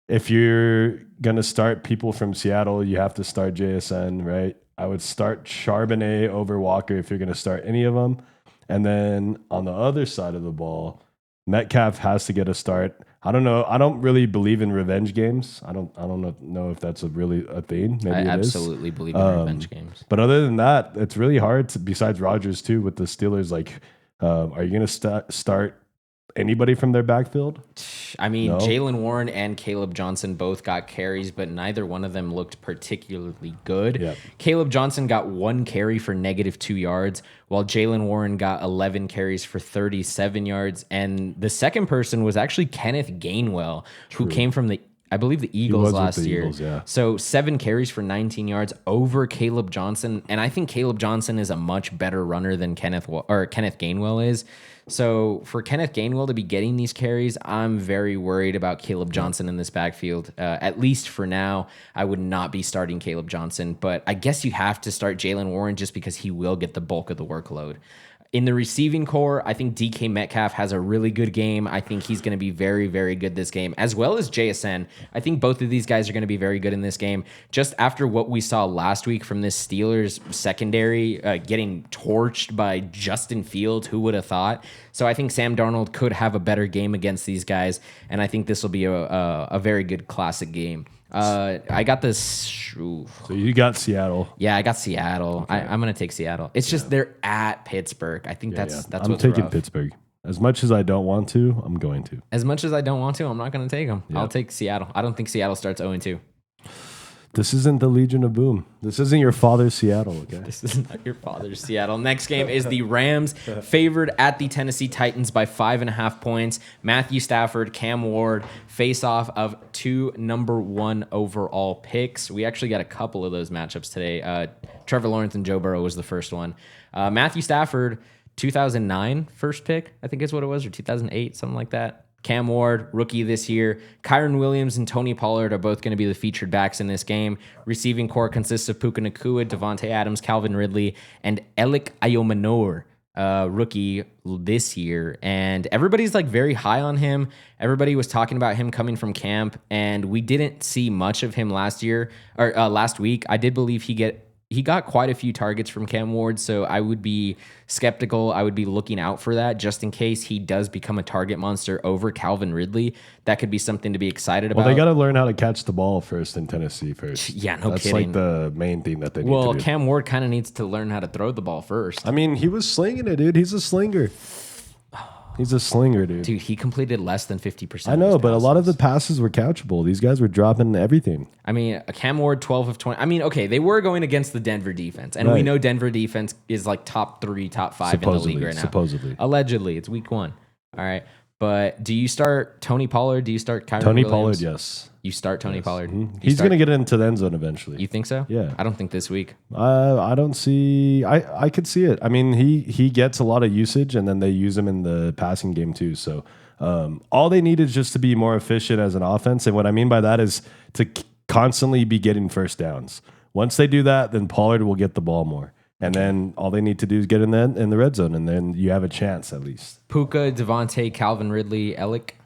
if you're going to start people from Seattle, you have to start JSN, right? I would start Charbonnet over Walker if you're going to start any of them. And then on the other side of the ball, Metcalf has to get a start. I don't know. I don't really believe in revenge games. I don't know if that's really a thing. Maybe I it is. absolutely believe in revenge games. But other than that, it's really hard to, besides Rodgers too, with the Steelers. Like, are you going to start anybody from their backfield? I mean, No? Jalen Warren and Caleb Johnson both got carries, but neither one of them looked particularly good. Yep. Caleb Johnson got 1 carry for -2 yards, while Jalen Warren got 11 carries for 37 yards. And the second person was actually Kenneth Gainwell, who came from I believe the Eagles last year. Eagles, yeah. So 7 carries for 19 yards over Caleb Johnson. And I think Caleb Johnson is a much better runner than Kenneth Gainwell is. So for Kenneth Gainwell to be getting these carries, I'm very worried about Caleb Johnson in this backfield. At least for now, I would not be starting Caleb Johnson. But I guess you have to start Jalen Warren just because he will get the bulk of the workload. In the receiving core, I think DK Metcalf has a really good game. I think he's going to be very, very good this game, as well as JSN. I think both of these guys are going to be very good in this game. Just after what we saw last week from this Steelers secondary getting torched by Justin Fields, who would have thought? So I think Sam Darnold could have a better game against these guys, and I think this will be a very good classic game. I got this. Ooh. So you got Seattle. Yeah, I got Seattle. Okay. I'm going to take Seattle. It's just they're at Pittsburgh. I think that's I'm what's taking rough. Pittsburgh. As much as I don't want to, I'm going to. As much as I don't want to, I'm not going to take them. Yeah. I'll take Seattle. I don't think Seattle starts 0-2. This isn't the Legion of Boom. This isn't your father's Seattle, okay? This is not your father's Seattle. Next game is the Rams, favored at the Tennessee Titans by 5.5 points. Matthew Stafford, Cam Ward face off of 2 number 1 overall picks. We actually got a couple of those matchups today. Trevor Lawrence and Joe Burrow was the first one. Matthew Stafford, 2009 first pick, I think is what it was, or 2008, something like that. Cam Ward, rookie this year. Kyron Williams and Tony Pollard are both going to be the featured backs in this game. Receiving core consists of Puka Nacua, Devontae Adams, Calvin Ridley, and Alec Ayomanor, rookie this year. And everybody's like very high on him. Everybody was talking about him coming from camp, and we didn't see much of him last week. I did believe he got quite a few targets from Cam Ward, so I would be skeptical. I would be looking out for that just in case he does become a target monster over Calvin Ridley. That could be something to be excited about. Well, they got to learn how to catch the ball first in Tennessee first. Yeah, no That's kidding. That's like the main thing that they need to do. Well, Cam Ward kind of needs to learn how to throw the ball first. I mean, he was slinging it, dude. He's a slinger. He's a slinger, dude. Dude, he completed less than 50%. I know, but a lot of the passes were catchable. These guys were dropping everything. I mean, a Cam Ward, 12 of 20. I mean, okay, they were going against the Denver defense, and we know Denver defense is like top 3, top 5 in the league right now. Supposedly. Allegedly. It's week 1. All right. But do you start Tony Pollard? Do you start Kyron Tony Williams? Pollard, yes. You start Tony Pollard. He's going to get into the end zone eventually. You think so? Yeah. I don't think this week. I don't see. I could see it. I mean, he gets a lot of usage, and then they use him in the passing game too. So all they need is just to be more efficient as an offense. And what I mean by that is to constantly be getting first downs. Once they do that, then Pollard will get the ball more. And then all they need to do is get in the red zone, and then you have a chance at least. Puka, Devontae, Calvin Ridley, Alec.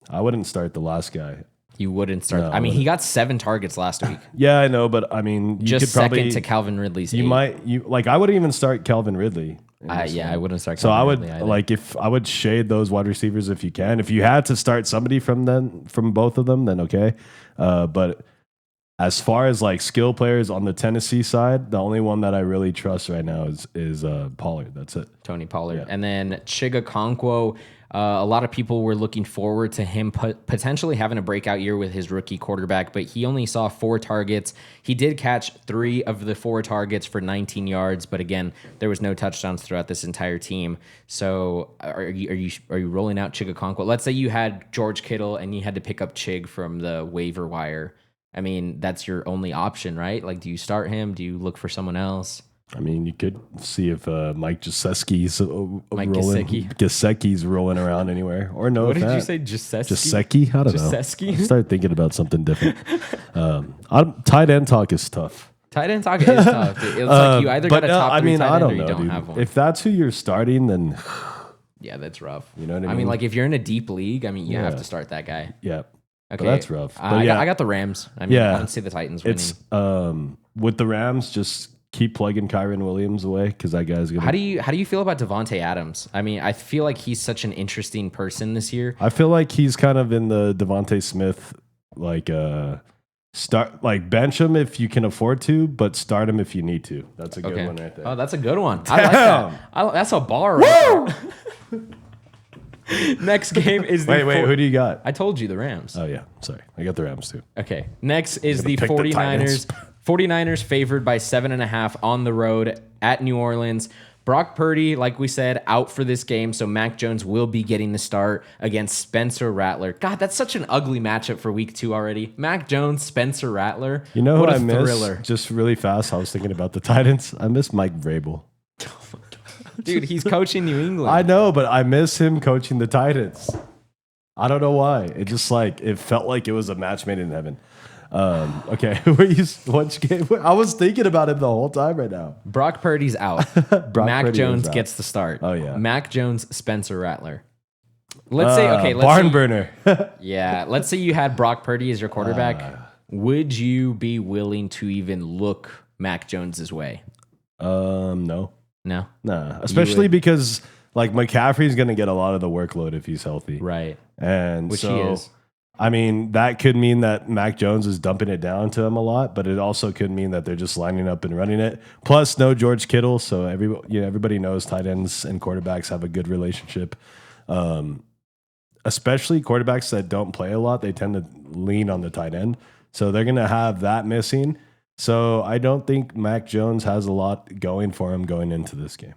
I wouldn't start the last guy. You wouldn't start. No, I mean, he got 7 targets last week. Yeah, I know, but I mean, you Just could probably, second to Calvin Ridley's. I wouldn't even start Calvin Ridley. I wouldn't start. So Calvin I would Ridley either. if I would shade those wide receivers if you can. If you had to start somebody from both of them, then okay. But as far as like skill players on the Tennessee side, the only one that I really trust right now is Pollard. That's it. Tony Pollard. Yeah. And then Chiga Okonkwo. A lot of people were looking forward to him potentially having a breakout year with his rookie quarterback, but he only saw 4 targets. He did catch 3 of the 4 targets for 19 yards, but again, there was no touchdowns throughout this entire team. So are you rolling out Chiga Okonkwo? Let's say you had George Kittle and you had to pick up Chig from the waiver wire. I mean, that's your only option, right? Like, do you start him? Do you look for someone else? I mean, you could see if Mike Gesicki's rolling around anywhere. Or no, what did you say, Gesicki? I don't know. Gesicki? I started thinking about something different. Tight end talk is tough. Tight end talk is tough. Dude. It's like you either got a top 3 tight end or you don't have one. If that's who you're starting, then yeah, that's rough. You know what I mean? I mean, like if you're in a deep league, I mean, you have to start that guy. Yeah. Okay, but that's rough. But I got the Rams. I mean, I don't see the Titans winning. It's with the Rams, just keep plugging Kyron Williams away because that guy's gonna. How do you feel about Devontae Adams? I mean, I feel like he's such an interesting person this year. I feel like he's kind of in the Devontae Smith bench him if you can afford to, but start him if you need to. That's a good one right there. Oh, that's a good one. I like that. That's a bar right there. Next game is the wait, who do you got? I told you the Rams. Oh yeah, sorry, I got the Rams too. Okay, next is the pick the 49ers. 49ers favored by 7.5 on the road at New Orleans. Brock Purdy, like we said, out for this game, so Mac Jones will be getting the start against Spencer Rattler. God, that's such an ugly matchup for week 2 already. Mac Jones, Spencer Rattler. You know what what a I miss? thriller. Just really fast, I was thinking about the Titans. I miss Mike Vrabel. Dude, he's coaching New England. I know, but I miss him coaching the Titans. I don't know why. It just it felt like it was a match made in heaven. Okay, which game? I was thinking about him the whole time right now. Brock Purdy's out. Mac Jones gets the start. Oh yeah, Mac Jones, Spencer Rattler. Let's say barn burner. Yeah, let's say you had Brock Purdy as your quarterback. Would you be willing to even look Mac Jones's way? No. No? Nah, especially because like McCaffrey's going to get a lot of the workload if he's healthy. Right. And which so, he is. I mean, that could mean that Mac Jones is dumping it down to him a lot, but it also could mean that they're just lining up and running it. Plus, no George Kittle, so everybody knows tight ends and quarterbacks have a good relationship. Especially quarterbacks that don't play a lot, they tend to lean on the tight end. So they're going to have that missing. So I don't think Mac Jones has a lot going for him going into this game.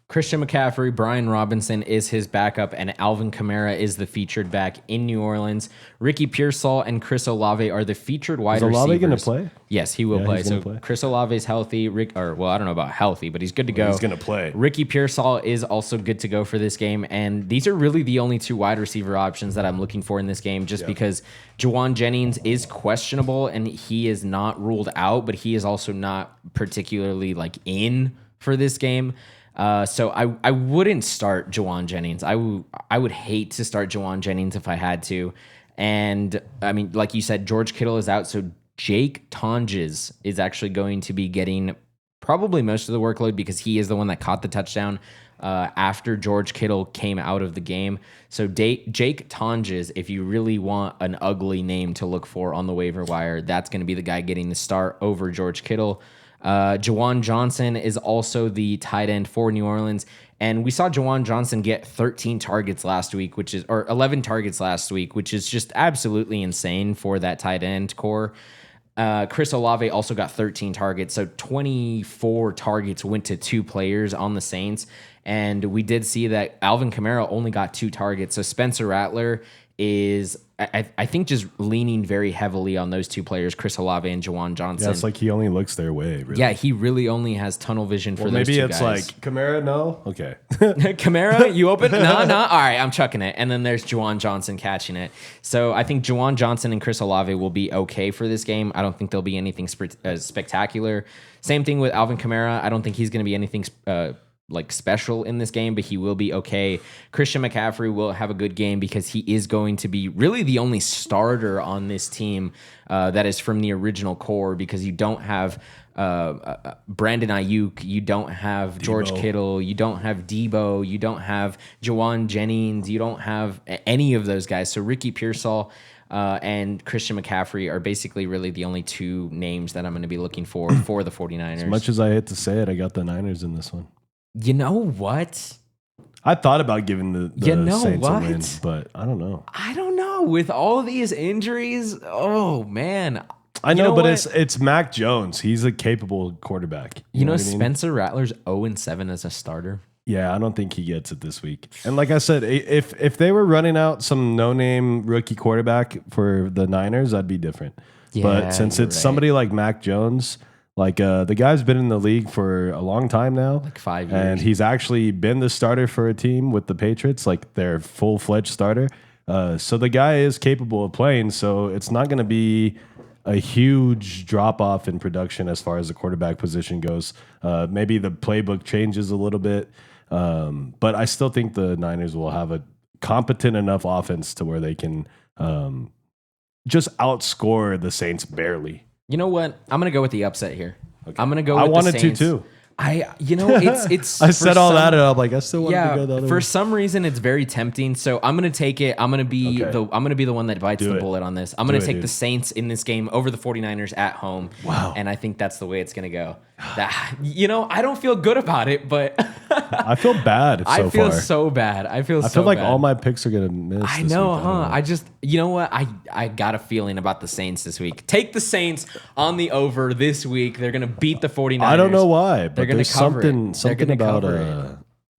Christian McCaffrey, Brian Robinson is his backup, and Alvin Kamara is the featured back in New Orleans. Ricky Pearsall and Chris Olave are the featured wide receivers. Is Olave going to play? Yes, he will play. So Chris Olave is healthy. I don't know about healthy, but he's good to go. He's going to play. Ricky Pearsall is also good to go for this game, and these are really the only two wide receiver options that I'm looking for in this game, just because Juwan Jennings is questionable, and he is not ruled out, but he is also not particularly in for this game. So I wouldn't start Juwan Jennings. I would hate to start Juwan Jennings if I had to. And I mean, like you said, George Kittle is out. So Jake Tonges is actually going to be getting probably most of the workload because he is the one that caught the touchdown after George Kittle came out of the game. So Jake Tonges, if you really want an ugly name to look for on the waiver wire, that's going to be the guy getting the start over George Kittle. Jawan Johnson is also the tight end for New Orleans. And we saw Jawan Johnson get 13 targets last week, or 11 targets last week, which is just absolutely insane for that tight end core. Chris Olave also got 13 targets. So 24 targets went to 2 players on the Saints. And we did see that Alvin Kamara only got 2 targets. So Spencer Rattler is, I think, just leaning very heavily on those 2 players, Chris Olave and Jawan Johnson. Yeah, it's like he only looks their way. Really. Yeah, he really only has tunnel vision for those 2 guys. Maybe it's like, Kamara, no? Okay. Kamara, you open? No. All right, I'm chucking it. And then there's Jawan Johnson catching it. So I think Jawan Johnson and Chris Olave will be okay for this game. I don't think there'll be anything spectacular. Same thing with Alvin Kamara. I don't think he's going to be anything special in this game, but he will be okay. Christian McCaffrey will have a good game because he is going to be really the only starter on this team that is from the original core, because you don't have Brandon Ayuk, you don't have George Kittle, you don't have Debo, you don't have Jawan Jennings, you don't have any of those guys. So Ricky Pearsall and Christian McCaffrey are basically really the only 2 names that I'm going to be looking for the 49ers. As much as I hate to say it, I got the Niners in this one. You know what? I thought about giving the Saints a win, but I don't know. I don't know. With all these injuries, oh, man. I know, but it's Mac Jones. He's a capable quarterback. You know Spencer Rattler's 0-7 as a starter. Yeah, I don't think he gets it this week. And like I said, if they were running out some no-name rookie quarterback for the Niners, that'd be different. Yeah, but since it's somebody like Mac Jones... the guy's been in the league for a long time now. 5 years. And he's actually been the starter for a team with the Patriots, their full-fledged starter. So the guy is capable of playing, so it's not going to be a huge drop-off in production as far as the quarterback position goes. Maybe the playbook changes a little bit, but I still think the Niners will have a competent enough offense to where they can just outscore the Saints barely. You know what? I'm going to go with the upset here. Okay. I'm going to go with the Saints. I wanted to too. It's I said all that, and I'm like, I still want to go the other way. For some reason, it's very tempting. So I'm going to take it. I'm going to be the one that bites the bullet on this. I'm going to take the Saints in this game over the 49ers at home. Wow. And I think that's the way it's going to go. I don't feel good about it, but I feel bad so far. I feel so bad. I feel like all my picks are going to miss. I know, huh? I just, you know what? I got a feeling about the Saints this week. Take the Saints on the over this week. They're going to beat the 49ers. I don't know why, but they're going to cover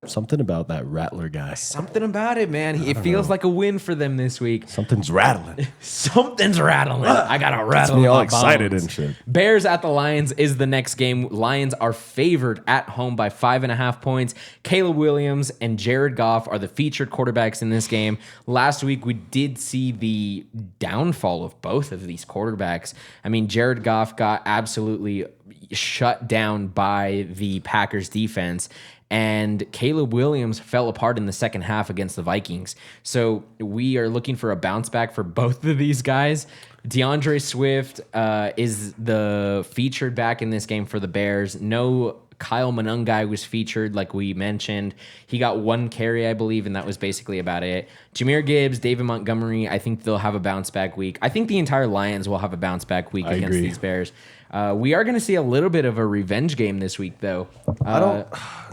something about that Rattler guy. Something about it, man. It feels like a win for them this week. Something's rattling. Something's rattling. I got to rattle. Me all excited and shit. Bears at the Lions is the next game. Lions are favored at home by 5.5 points. Caleb Williams and Jared Goff are the featured quarterbacks in this game. Last week, we did see the downfall of both of these quarterbacks. I mean, Jared Goff got absolutely shut down by the Packers defense, and Caleb Williams fell apart in the second half against the Vikings. So we are looking for a bounce back for both of these guys. DeAndre Swift is the featured back in this game for the Bears. No Kyle Monangai was featured, like we mentioned. He got 1 carry, I believe, and that was basically about it. Jahmyr Gibbs, David Montgomery, I think they'll have a bounce back week. I think the entire Lions will have a bounce back week against these Bears. We are going to see a little bit of a revenge game this week, though.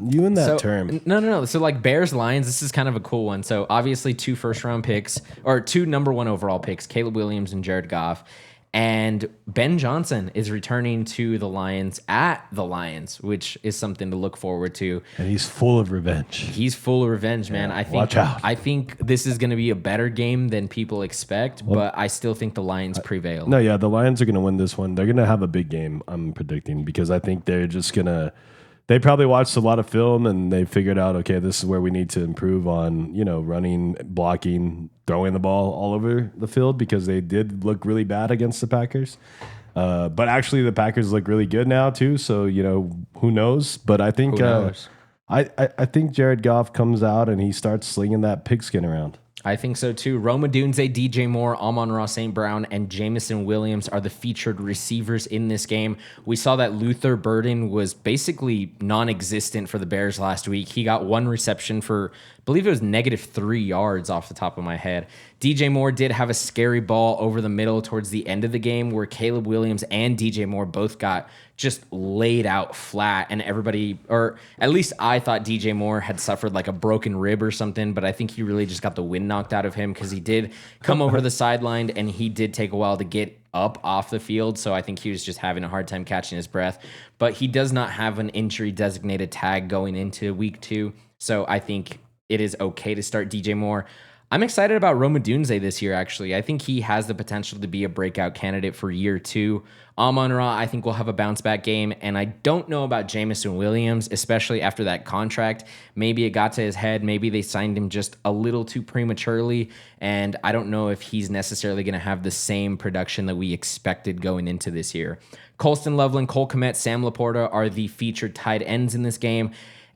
You in that term. No. So, Bears, Lions, this is kind of a cool one. So, obviously, 2 first-round picks, or 2 number 1 overall picks, Caleb Williams and Jared Goff. And Ben Johnson is returning to the Lions at the Lions, which is something to look forward to. And he's full of revenge. He's full of revenge, man. Watch out. I think this is going to be a better game than people expect, but I still think the Lions prevail. No, yeah, the Lions are going to win this one. They're going to have a big game, I'm predicting, because I think they're just going to. They probably watched a lot of film and they figured out, okay, this is where we need to improve on, running, blocking, throwing the ball all over the field, because they did look really bad against the Packers. But actually, the Packers look really good now too. So who knows? But I think I think Jared Goff comes out and he starts slinging that pigskin around. I think so too. Rome Odunze, DJ Moore, Amon-Ra St. Brown, and Jamison Williams are the featured receivers in this game. We saw that Luther Burden was basically non-existent for the Bears last week. He got one reception for, I believe it was -3 yards off the top of my head. DJ Moore did have a scary ball over the middle towards the end of the game where Caleb Williams and DJ Moore both got just laid out flat, and everybody, or at least I thought DJ Moore had suffered like a broken rib or something, but I think he really just got the wind knocked out of him because he did come over the sideline and he did take a while to get up off the field, so I think he was just having a hard time catching his breath. But he does not have an injury designated tag going into week 2, so I think it is okay to start DJ Moore. I'm excited about Rome Odunze this year, actually. I think he has the potential to be a breakout candidate for year 2. Amon-Ra, I think, will have a bounce-back game, and I don't know about Jamison Williams, especially after that contract. Maybe it got to his head. Maybe they signed him just a little too prematurely, and I don't know if he's necessarily going to have the same production that we expected going into this year. Colston Loveland, Cole Kmet, Sam Laporta are the featured tight ends in this game.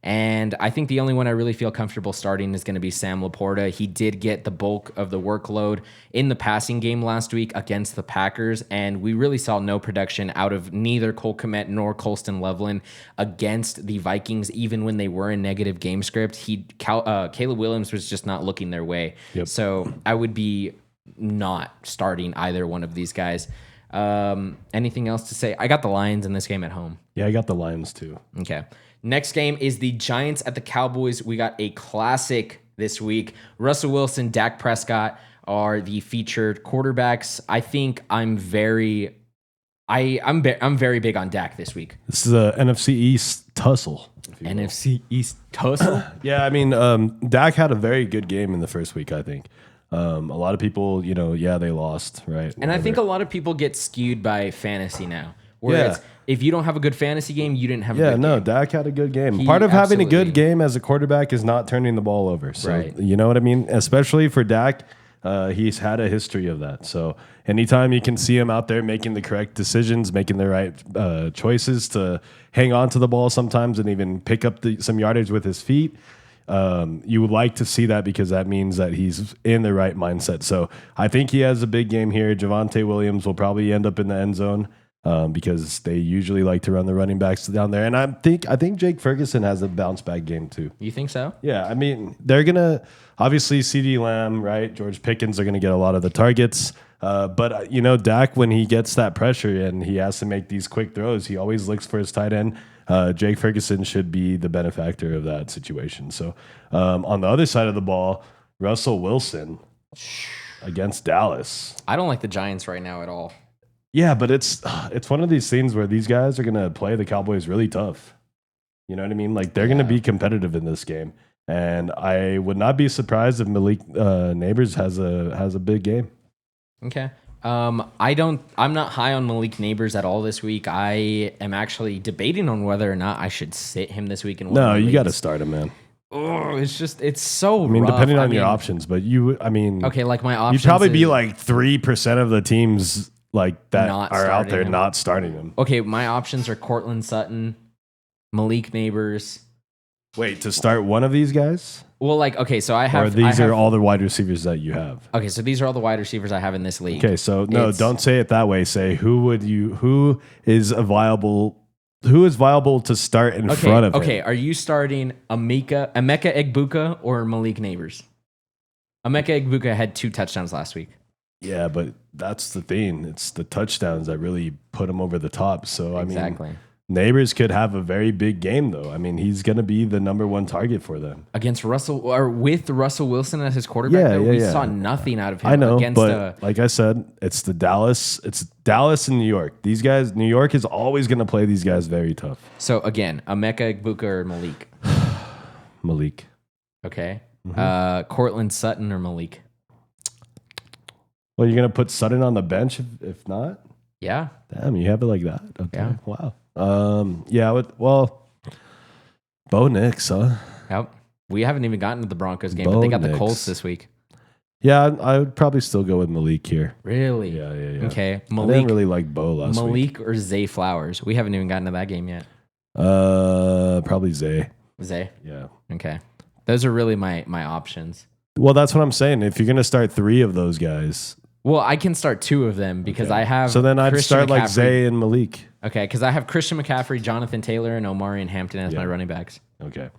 And I think the only one I really feel comfortable starting is going to be Sam Laporta. He did get the bulk of the workload in the passing game last week against the Packers, and we really saw no production out of neither Cole Kmet nor Colston Loveland against the Vikings, even when they were in negative game script. Caleb Williams was just not looking their way. Yep. So I would be not starting either one of these guys. Anything else to say? I got the Lions in this game at home. Yeah, I got the Lions too. Okay. Next game is the Giants at the Cowboys. We got a classic this week. Russell Wilson, Dak Prescott are the featured quarterbacks. I think I'm very big on Dak this week. This is a NFC East tussle. NFC East tussle? Yeah, I mean, Dak had a very good game in the first week, I think. A lot of people, they lost, right? And I think a lot of people get skewed by fantasy now. Whereas if you don't have a good fantasy game, you didn't have a good game. Dak had a good game. Part of having a good game as a quarterback is not turning the ball over. So, You know what I mean? Especially for Dak, he's had a history of that. So anytime you can see him out there making the correct decisions, making the right choices to hang on to the ball sometimes and even pick up some yardage with his feet, you would like to see that because that means that he's in the right mindset. So I think he has a big game here. Javonte Williams will probably end up in the end zone. Because they usually like to run the running backs down there. And I think Jake Ferguson has a bounce back game too. You think so? Yeah, I mean, they're going to, obviously CeeDee Lamb, right? George Pickens are going to get a lot of the targets. But Dak, when he gets that pressure and he has to make these quick throws, he always looks for his tight end. Jake Ferguson should be the benefactor of that situation. So on the other side of the ball, Russell Wilson against Dallas. I don't like the Giants right now at all. Yeah, but it's one of these things where these guys are going to play the Cowboys really tough. You know what I mean? Like they're going to be competitive in this game, and I would not be surprised if Malik Neighbors has a big game. Okay. I'm not high on Malik Neighbors at all this week. I am actually debating on whether or not I should sit him this week. No, you got to start him, man. Oh, it's so. I mean, rough. Depending on your options, but okay, like my options. You'd probably be like 3% of the teams. Like that are out there not starting him. Okay, my options are Cortland Sutton, Malik Neighbors. Wait, to start one of these guys? Well, so I have. Or these are all the wide receivers that you have. Okay, so these are all the wide receivers I have in this league. Okay, so don't say it that way. Say who is viable to start in front of him. Okay, are you starting Emeka Egbuka or Malik Neighbors? Emeka Egbuka had 2 touchdowns last week. Yeah, but that's the thing. It's the touchdowns that really put him over the top. So, exactly. Neighbors could have a very big game, though. I mean, he's going to be the number one target for them. Against Russell, or with Russell Wilson as his quarterback, we saw nothing out of him. I know, against but like I said, it's Dallas and New York. These guys, New York is always going to play these guys very tough. So again, Emeka Egbuka or Malik? Malik. Okay. Cortland Sutton or Malik? Well, you're going to put Sutton on the bench if not? Yeah. Damn, you have it like that? Okay. Yeah. Wow. Bo Nix, huh? Yep. We haven't even gotten to the Broncos game, Bo but they got the Nix. Colts this week. Yeah, I would probably still go with Malik here. Really? Yeah. Okay. I didn't really like Bo last week. Malik or Zay Flowers? We haven't even gotten to that game yet. Probably Zay. Zay? Yeah. Okay. Those are really my options. Well, that's what I'm saying. If you're going to start 3 of those guys. Well, I can start 2 of them because I have. So then I'd Christian start like McCaffrey. Zay and Malik. Okay, because I have Christian McCaffrey, Jonathan Taylor, and Omari and Hampton as my running backs. Okay.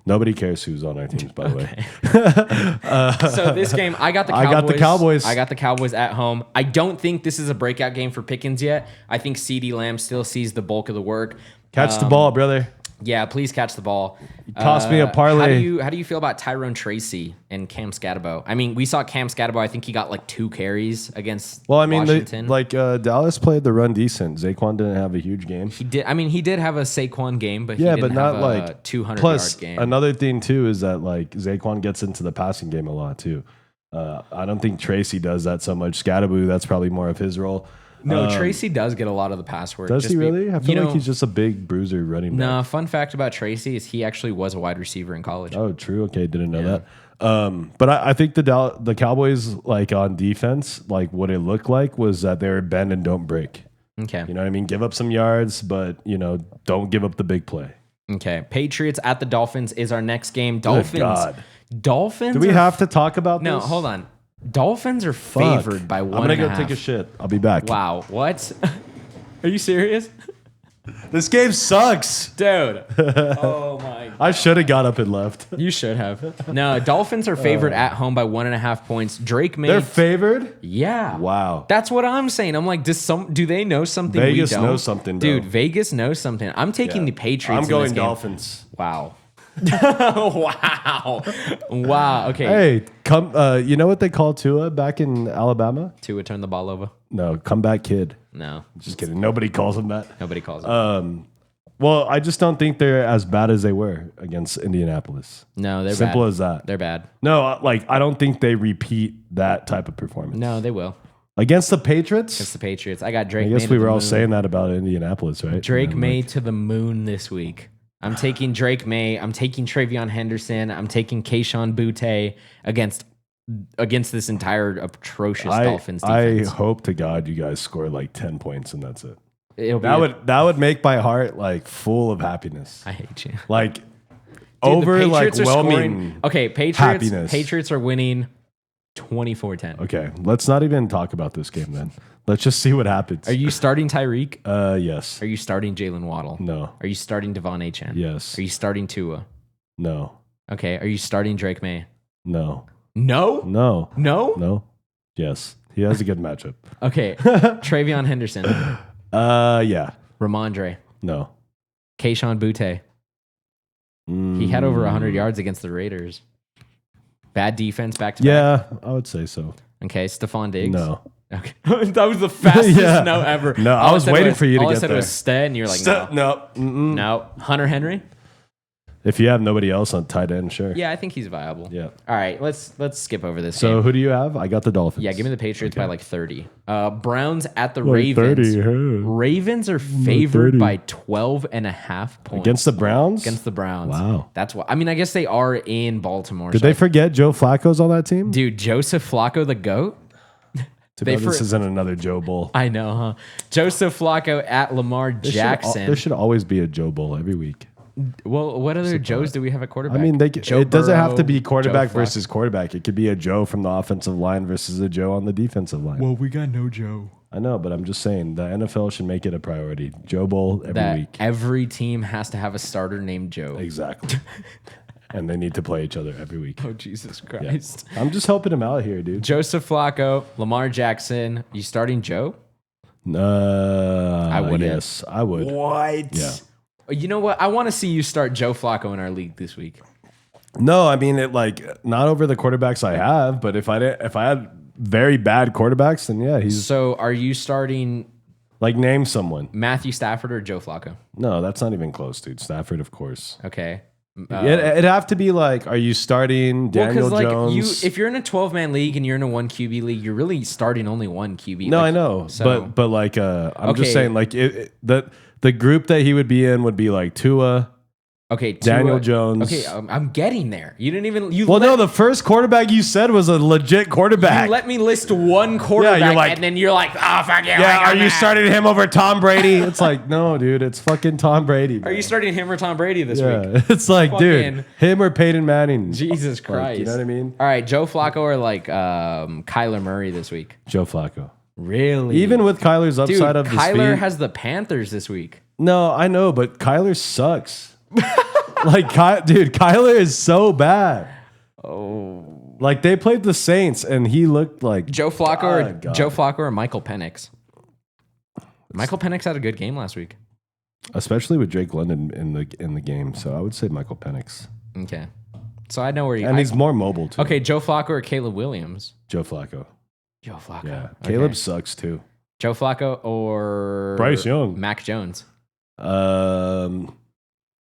Nobody cares who's on our teams, by the way. So this game, I got the Cowboys. I got the Cowboys at home. I don't think this is a breakout game for Pickens yet. I think CeeDee Lamb still sees the bulk of the work. Catch the ball, brother. Yeah, please catch the ball. Toss me a parlay. How do you feel about Tyrone Tracy and Cam Scatterbo? I mean, we saw Cam Scatterbo. I think he got like 2 carries against Washington. Dallas played the run decent. Zaquan didn't have a huge game. He did. I mean, he did have a Saquon game, but he didn't not have like a 200 plus, yard game. Another thing too is that like Zaquan gets into the passing game a lot too. I don't think Tracy does that so much. Scatterbo, that's probably more of his role. No, Tracy does get a lot of the pass work. Does he really? I feel like he's just a big bruiser running back. No, fun fact about Tracy is he actually was a wide receiver in college. Oh, true. Okay, didn't know that. But I think the Cowboys, like on defense, like what it looked like was that they were bend and don't break. Okay. You know what I mean? Give up some yards, but don't give up the big play. Okay. Patriots at the Dolphins is our next game. Dolphins. Good God. Dolphins. Do we have to talk about this? No, hold on. Dolphins are favored by 1.5. I'm gonna go take a shit. I'll be back. Wow. What? Are you serious? This game sucks. Dude. Oh my. I should have got up and left. You should have. No, Dolphins are favored at home by 1.5 points. Drake made. They're favored? Yeah. Wow. That's what I'm saying. I'm like, do they know something Vegas we don't? knows something, bro. Dude, Vegas knows something. I'm taking the Patriots. I'm going in this game. Dolphins. Wow. Wow. Okay. Hey, come. You know what they call Tua back in Alabama? Tua turn the ball over. No, comeback kid. No. Just kidding. Nobody calls him that. Nobody calls him. Well, I just don't think they're as bad as they were against Indianapolis. No, they're Simple bad. as that. They're bad. No, I don't think they repeat that type of performance. No, they will. Against the Patriots? Against the Patriots. I got Drake. I guess we were all saying that about Indianapolis, right? Drake May to the moon this week. I'm taking Drake May. I'm taking Travion Henderson. I'm taking Kayshon Boutte against this entire atrocious Dolphins defense. I hope to God you guys score like 10 points and that's it. That would make my heart like full of happiness. I hate you. Like Dude, overwhelming. Okay, Patriots are winning 24-10. Okay, let's not even talk about this game then. Let's just see what happens. Are you starting Tyreek? Yes. Are you starting Jalen Waddle? No. Are you starting Devon Achane? Yes. Are you starting Tua? No. Okay. Are you starting Drake May? No. No? No. No? No. Yes. He has a good matchup. Okay. Travion Henderson. Yeah. Ramondre. No. Kayshon Boutte. He had over 100 yards against the Raiders. Bad defense back to back. Yeah, I would say so. Okay, Stephon Diggs. No. Okay. That was the fastest no ever. No, I was waiting for you to get there. All I said was Stead, and you're like, no. No. Hunter Henry? If you have nobody else on tight end, sure. Yeah, I think he's viable. Yeah. All right, let's skip over this So game. who do you have? I got the Dolphins. Yeah, give me the Patriots by like 30. Browns at the Like Ravens. 30, huh? Ravens are favored 30. by 12.5 points. Against the Browns? Against the Browns. Wow. That's why. I mean, I guess they are in Baltimore. Did they forget Joe Flacco's on that team? Dude, Joseph Flacco the GOAT? This isn't another Joe Bowl. I know, huh? Joseph Flacco at Lamar Jackson. There should always be a Joe Bowl every week. Well, what other Joes do we have at quarterback? I mean, it doesn't Burrow, have to be quarterback Joe versus quarterback. It could be a Joe from the offensive line versus a Joe on the defensive line. Well, we got no Joe. I know, but I'm just saying the NFL should make it a priority. Joe Bowl every week. Every team has to have a starter named Joe. Exactly. And they need to play each other every week. Oh, Jesus Christ. Yeah. I'm just helping him out here, dude. Joseph Flacco, Lamar Jackson. You starting Joe? I wouldn't. Yes, I would. What? Yeah. You know what? I want to see you start Joe Flacco in our league this week. No, I mean it like not over the quarterbacks I have, but if I had very bad quarterbacks, then yeah, he's So are you starting like name someone. Matthew Stafford or Joe Flacco? No, that's not even close, dude. Stafford, of course. Okay. It'd have to be like, are you starting Daniel Jones? If you're in a 12-man league and you're in a 1 QB league, you're really starting only 1 QB. No, like, I know, so- but like, I'm just Okay. saying, like, the group that he would be in would be like Tua. Okay, Daniel Jones. Okay, I'm getting there. You didn't even. No, the first quarterback you said was a legit quarterback. You let me list one quarterback, you're like- and then you're like, oh, fuck you. Yeah, are you starting him over Tom Brady? It's like, no, dude, it's fucking Tom Brady. Are you starting him or Tom Brady this week? Yeah, it's like, dude, Fucking- him or Peyton Manning. Jesus Like, Christ. you know what I mean? All right, Joe Flacco or like Kyler Murray this week? Joe Flacco. Really? Even with Kyler's Dude, upside of the Kyler speed. has the Panthers this week. No, I know, but Kyler sucks. Like, dude, Kyler is so bad. Oh. Like, they played the Saints, and he looked like Joe Flacco God. Joe Flacco or Michael Penix? Michael Penix had a good game last week. especially with Drake London in the game. So I would say Michael Penix, Okay. So I know where you and he's more mobile too. Okay, Joe Flacco or Caleb Williams? Joe Flacco. Joe Flacco. Yeah, Okay. Caleb sucks too. Joe Flacco or Bryce Young. Mac Jones.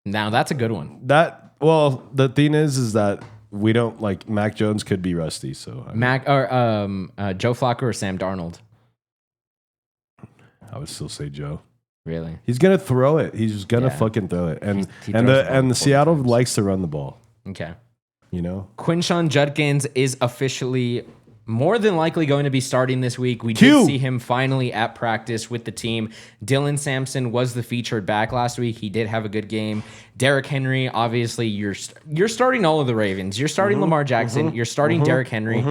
Now that's a good one. the thing is that we don't like Mac Jones could be rusty. So I Joe Flacco or Sam Darnold. would still say Joe. Really? He's gonna throw it. He's just gonna Yeah. fucking throw it. And He and throws the the ball and the 40 Seattle times. likes to run the ball. Okay. You know. Quinshon Judkins is officially more than likely going to be starting this week. We Q. did see him finally at practice with the team. Dylan Sampson was the featured back last week. He did have a good game. Derrick Henry, obviously, you're starting all of the Ravens. You're starting Lamar Jackson. You're starting Derrick Henry.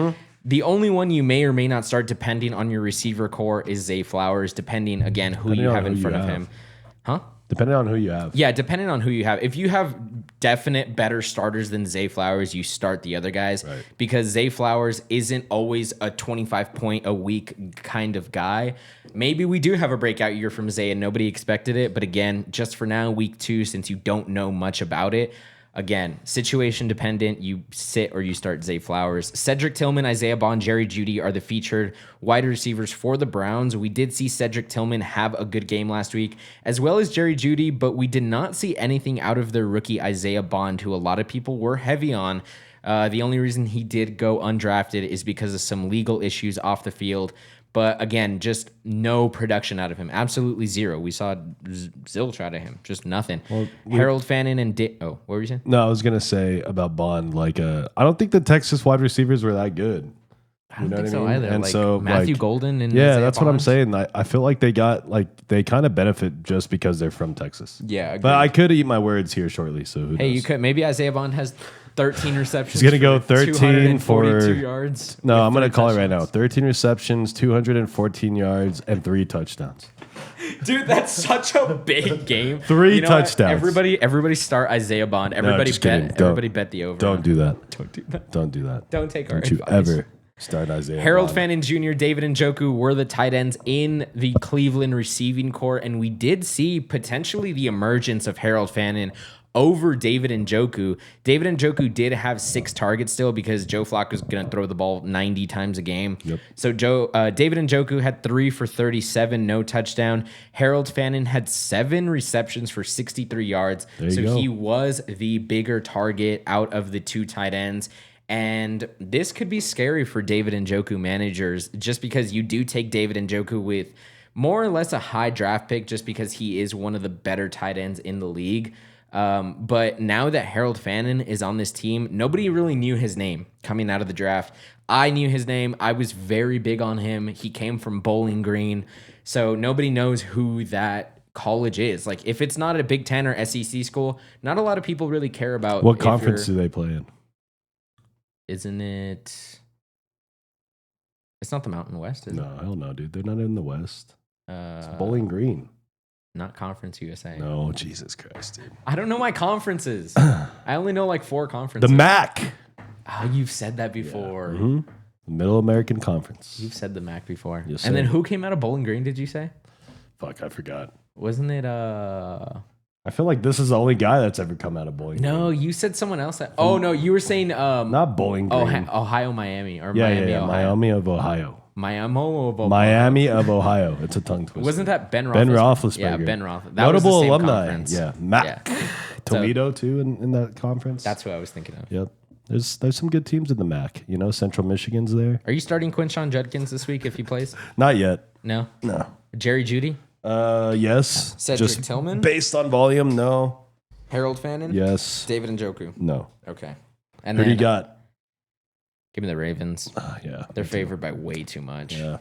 The only one you may or may not start, depending on your receiver core, is Zay Flowers, depending, again, who Depending you on have in who you front of have. him. Huh? Depending on who you have. Yeah, depending on who you have. If you have definite better starters than Zay Flowers, you start the other guys. Right. Because Zay Flowers isn't always a 25 point a week kind of guy. Maybe we do have a breakout year from Zay and nobody expected it. But again, just for now, week 2, since you don't know much about it, again, situation dependent, you sit or you start Zay Flowers. Cedric Tillman, Isaiah Bond, Jerry Jeudy are the featured wide receivers for the Browns. We did see Cedric Tillman have a good game last week, as well as Jerry Jeudy, but we did not see anything out of their rookie Isaiah Bond, who a lot of people were heavy on. The only reason he did go undrafted is because of some legal issues off the field. But again, just no production out of him. Absolutely zero. We saw zilch out of him. Just nothing. Harold Fannin and what were you saying? No, I was gonna say about Bond. Like, I don't think the Texas wide receivers were that good. I don't know think what I so mean? either. And like so, Matthew like, Golden and Yeah, Isaiah that's what I'm Bond. saying. I feel like they kind of benefit just because they're from Texas. Yeah, But I could eat my words here shortly. So who Hey, knows? you could maybe Isaiah Bond has 13 receptions. He's gonna go for 13 for 242 yards. No, with I'm gonna 3 call it right now. touchdowns. 13 receptions, 214 yards, and 3 touchdowns. Dude, that's such a big game. 3 You know what? touchdowns. Everybody start Isaiah Bond. Everybody just kidding. Everybody bet the over. Don't do that. Don't do that. Don't do that. Don't take our Don't you advice. ever start Isaiah. Harold Bond. Fannin Jr., David Njoku were the tight ends in the Cleveland receiving core, and we did see potentially the emergence of Harold Fannin over David Njoku. David Njoku did have 6 targets still because Joe Flacco was going to throw the ball 90 times a game. Yep. So David Njoku had 3 for 37, no touchdown. Harold Fannin had 7 receptions for 63 yards. There you So go. he was the bigger target out of the 2 tight ends. And this could be scary for David Njoku managers just because you do take David Njoku with more or less a high draft pick just because he is one of the better tight ends in the league. But now that Harold Fannin is on this team, nobody really knew his name coming out of the draft. I knew his name. I was very big on him. He came from Bowling Green. So nobody knows who that college is. Like if it's not a Big Ten or SEC school, not a lot of people really care about What if conference you're- do they play in? Isn't it? It's not the Mountain West, is No, hell no, dude. They're not in the West. it? It's Bowling Green. Not Conference USA. No, Jesus Christ, dude. I don't know my conferences. I only know like 4 conferences. The MAC. Oh, you've said that before. Middle American Conference. You've said the MAC before. Yes, and then sir. who came out of Bowling Green, did you say? Fuck, I forgot. Wasn't it I feel like this is the only guy that's ever come out of Bowling Green. No, you said someone else. No, you were saying Not Bowling Green. Ohio, Miami, or yeah, Miami, yeah, Ohio. Miami of Ohio. Miami of Ohio. It's a tongue twister. Wasn't that Ben Roethlisberger? Ben Roethlisberger. Yeah, Ben Roethlisberger. Notable alumni. Conference. Yeah, Mac. Toledo too in that conference. That's what I was thinking of. Yep. There's some good teams in the MAC. You know, Central Michigan's there. Are you starting Quinshon Judkins this week if he plays? Not yet. No. No. Jerry Jeudy? Yes. Cedric Tillman? Based on volume, no. Harold Fannin? Yes. David Njoku? No. Okay. And Who do then you got? give me the Ravens. Yeah. They're favored by way too much. Yeah.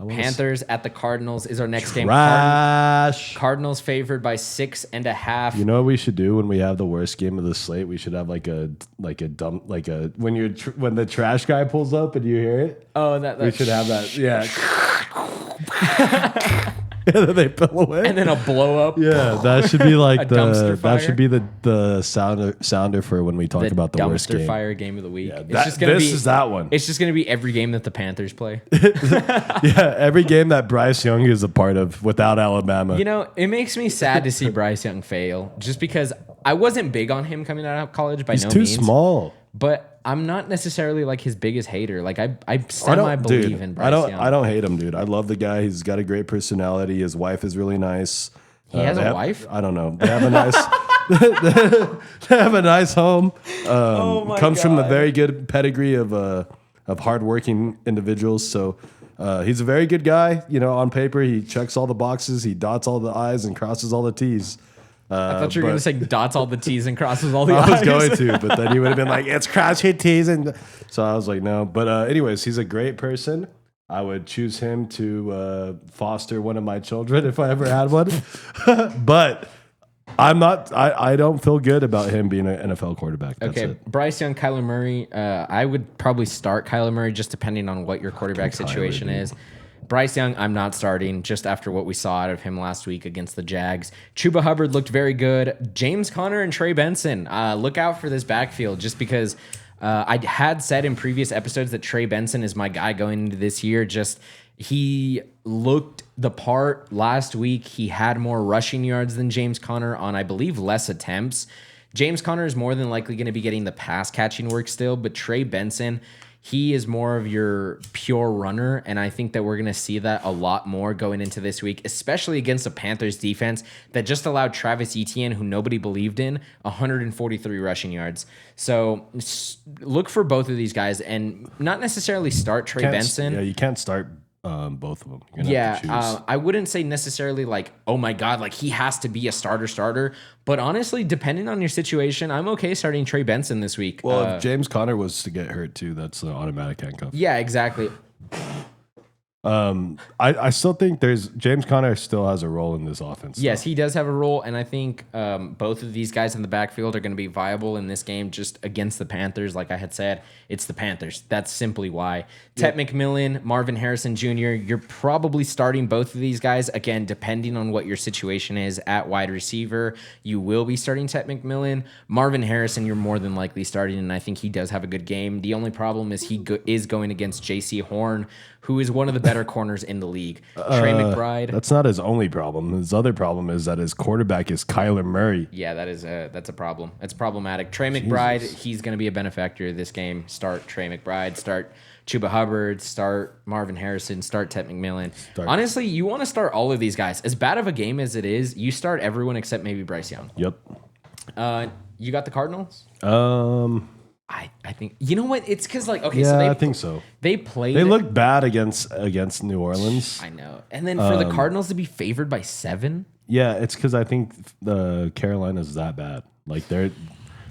Panthers at the Cardinals is our next game. Trash. Cardinals favored by 6.5. You know what we should do when we have the worst game of the slate? We should have when the trash guy pulls up and you hear it. Oh, that We should have that. Yeah. And then they pull away. and then a blow up. Yeah, that should be like dumpster fire. that should be the sounder for when we talk about the worst dumpster game. fire game of the week. Yeah, It's just gonna this be is that one. It's just gonna be every game that the Panthers play. Yeah, every game that Bryce Young is a part of without Alabama. You know, it makes me sad to see Bryce Young fail, just because I wasn't big on him coming out of college by He's no too means. small. But I'm not necessarily like his biggest hater. Like I semi believe in Bryce Young. I don't hate him, dude. I love the guy. He's got a great personality. His wife is really nice. He has a wife? I don't know. They have a nice. They have a nice home. my Comes from a God. very good pedigree of hardworking individuals. So he's a very good guy. You know, on paper, he checks all the boxes. He dots all the I's and crosses all the T's. I thought you were going to say dots all the T's and crosses all the I I's. was going to, but then he would have been like, it's cross hit T's. And so I was like, no. But anyways, he's a great person. I would choose him to foster one of my children if I ever had one. But I'm not, I don't feel good about him being an NFL quarterback. That's Okay, it. Bryce Young, Kyler Murray. I would probably start Kyler Murray just depending on what your quarterback situation is. Bryce Young, I'm not starting just after what we saw out of him last week against the Jags. Chuba Hubbard looked very good. James Conner and Trey Benson. Look out for this backfield just because I had said in previous episodes that Trey Benson is my guy going into this year. Just he looked the part last week. He had more rushing yards than James Conner on, I believe, less attempts. James Conner is more than likely going to be getting the pass catching work still, but Trey Benson, he is more of your pure runner, and I think that we're going to see that a lot more going into this week, especially against a Panthers defense that just allowed Travis Etienne, who nobody believed in, 143 rushing yards. So look for both of these guys, and not necessarily start Trey Benson. Yeah, you can't start both of them. You're gonna have to choose. I wouldn't say necessarily like, oh my God, like he has to be a starter. But honestly, depending on your situation, I'm okay starting Trey Benson this week. Well, if James Conner was to get hurt too, that's an automatic handcuff. Yeah, exactly. I still think James Conner still has a role in this offense. Yes, he does have a role, and I think both of these guys in the backfield are going to be viable in this game just against the Panthers. Like I had said, it's the Panthers. That's simply why. Tet McMillan, Marvin Harrison Jr., you're probably starting both of these guys. Again, depending on what your situation is at wide receiver, you will be starting Tet McMillan. Marvin Harrison, you're more than likely starting, and I think he does have a good game. The only problem is he is going against J.C. Horn, who is one of the better corners in the league. Trey McBride. That's not his only problem. His other problem is that his quarterback is Kyler Murray. Yeah, that's a problem. It's problematic. Trey McBride, he's going to be a benefactor of this game. Start Trey McBride. Start Chuba Hubbard. Start Marvin Harrison. Start Tet McMillan. Honestly, you want to start all of these guys. As bad of a game as it is, you start everyone except maybe Bryce Young. Yep. You got the Cardinals? I think, you know what? It's because I think so. They played. They looked bad against New Orleans. I know. And then for the Cardinals to be favored by 7. Yeah, it's because I think the Carolina's that bad. Like they're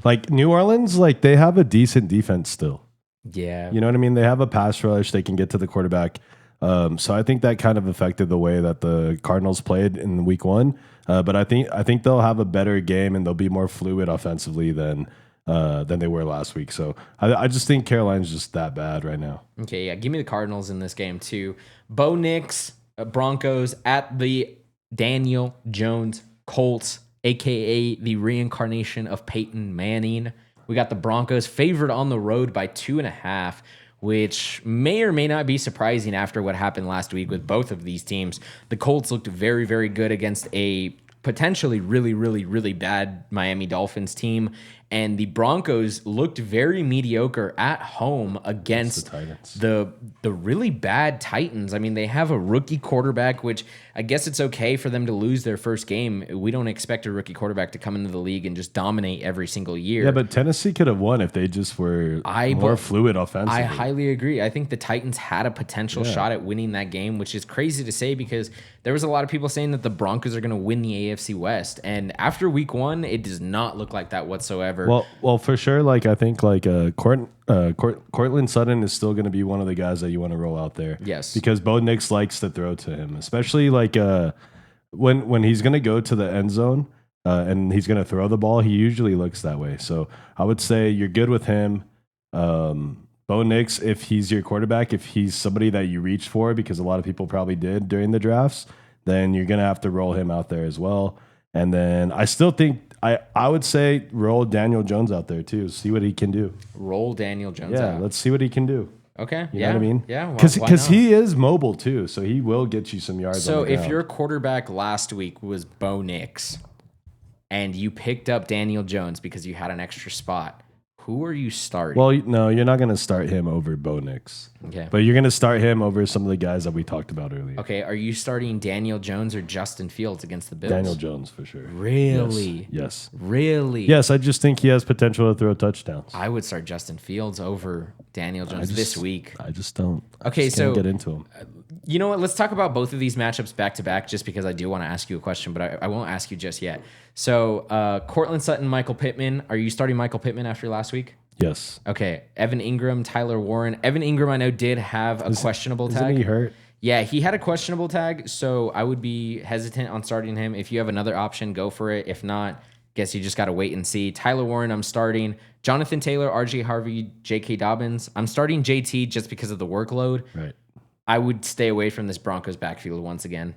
like New Orleans, like they have a decent defense still. Yeah. You know what I mean? They have a pass rush. They can get to the quarterback. So I think that kind of affected the way that the Cardinals played in week 1. But I think they'll have a better game and they'll be more fluid offensively than they were last week. So I just think Carolina's just that bad right now. Okay, yeah. Give me the Cardinals in this game too. Bo Nix, Broncos at the Daniel Jones Colts, a.k.a. the reincarnation of Peyton Manning. We got the Broncos favored on the road by 2.5. which may or may not be surprising after what happened last week with both of these teams. The Colts looked very, very good against a potentially really, really, really bad Miami Dolphins team. And the Broncos looked very mediocre at home against the really bad Titans. I mean, they have a rookie quarterback, which I guess it's okay for them to lose their first game. We don't expect a rookie quarterback to come into the league and just dominate every single year. Yeah, but Tennessee could have won if they just were more fluid offensively. I highly agree. I think the Titans had a potential shot at winning that game, which is crazy to say because there was a lot of people saying that the Broncos are going to win the AFC West. And after week 1, it does not look like that whatsoever. Well, for sure. Like I think Cortland Sutton is still going to be one of the guys that you want to roll out there. Yes, because Bo Nix likes to throw to him, especially like when he's going to go to the end zone and he's going to throw the ball. He usually looks that way. So I would say you're good with him. Bo Nix, if he's your quarterback, if he's somebody that you reached for, because a lot of people probably did during the drafts, then you're going to have to roll him out there as well. And then I still think I would say roll Daniel Jones out there too. See what he can do. Roll Daniel Jones out. Yeah, let's see what he can do. Okay. You know what I mean? Yeah. Because he is mobile too, so he will get you some yards. So if your quarterback last week was Bo Nix and you picked up Daniel Jones because you had an extra spot, who are you starting? Well, no, you're not going to start him over Bo Nix. Okay. But you're going to start him over some of the guys that we talked about earlier. Okay, are you starting Daniel Jones or Justin Fields against the Bills? Daniel Jones for sure. Really? Yes. Really? Yes, I just think he has potential to throw touchdowns. I would start Justin Fields over Daniel Jones this week. I just don't. Okay, just can't get into him. You know what? Let's talk about both of these matchups back to back just because I do want to ask you a question, but I won't ask you just yet. So, Cortland Sutton, Michael Pittman. Are you starting Michael Pittman after last week? Yes. Okay. Evan Ingram, Tyler Warren. Evan Ingram, I know, did have a questionable tag. Isn't he hurt? Yeah, he had a questionable tag, so I would be hesitant on starting him. If you have another option, go for it. If not, guess you just got to wait and see. Tyler Warren, I'm starting. Jonathan Taylor, RJ Harvey, J.K. Dobbins. I'm starting JT just because of the workload. Right. I would stay away from this Broncos backfield once again.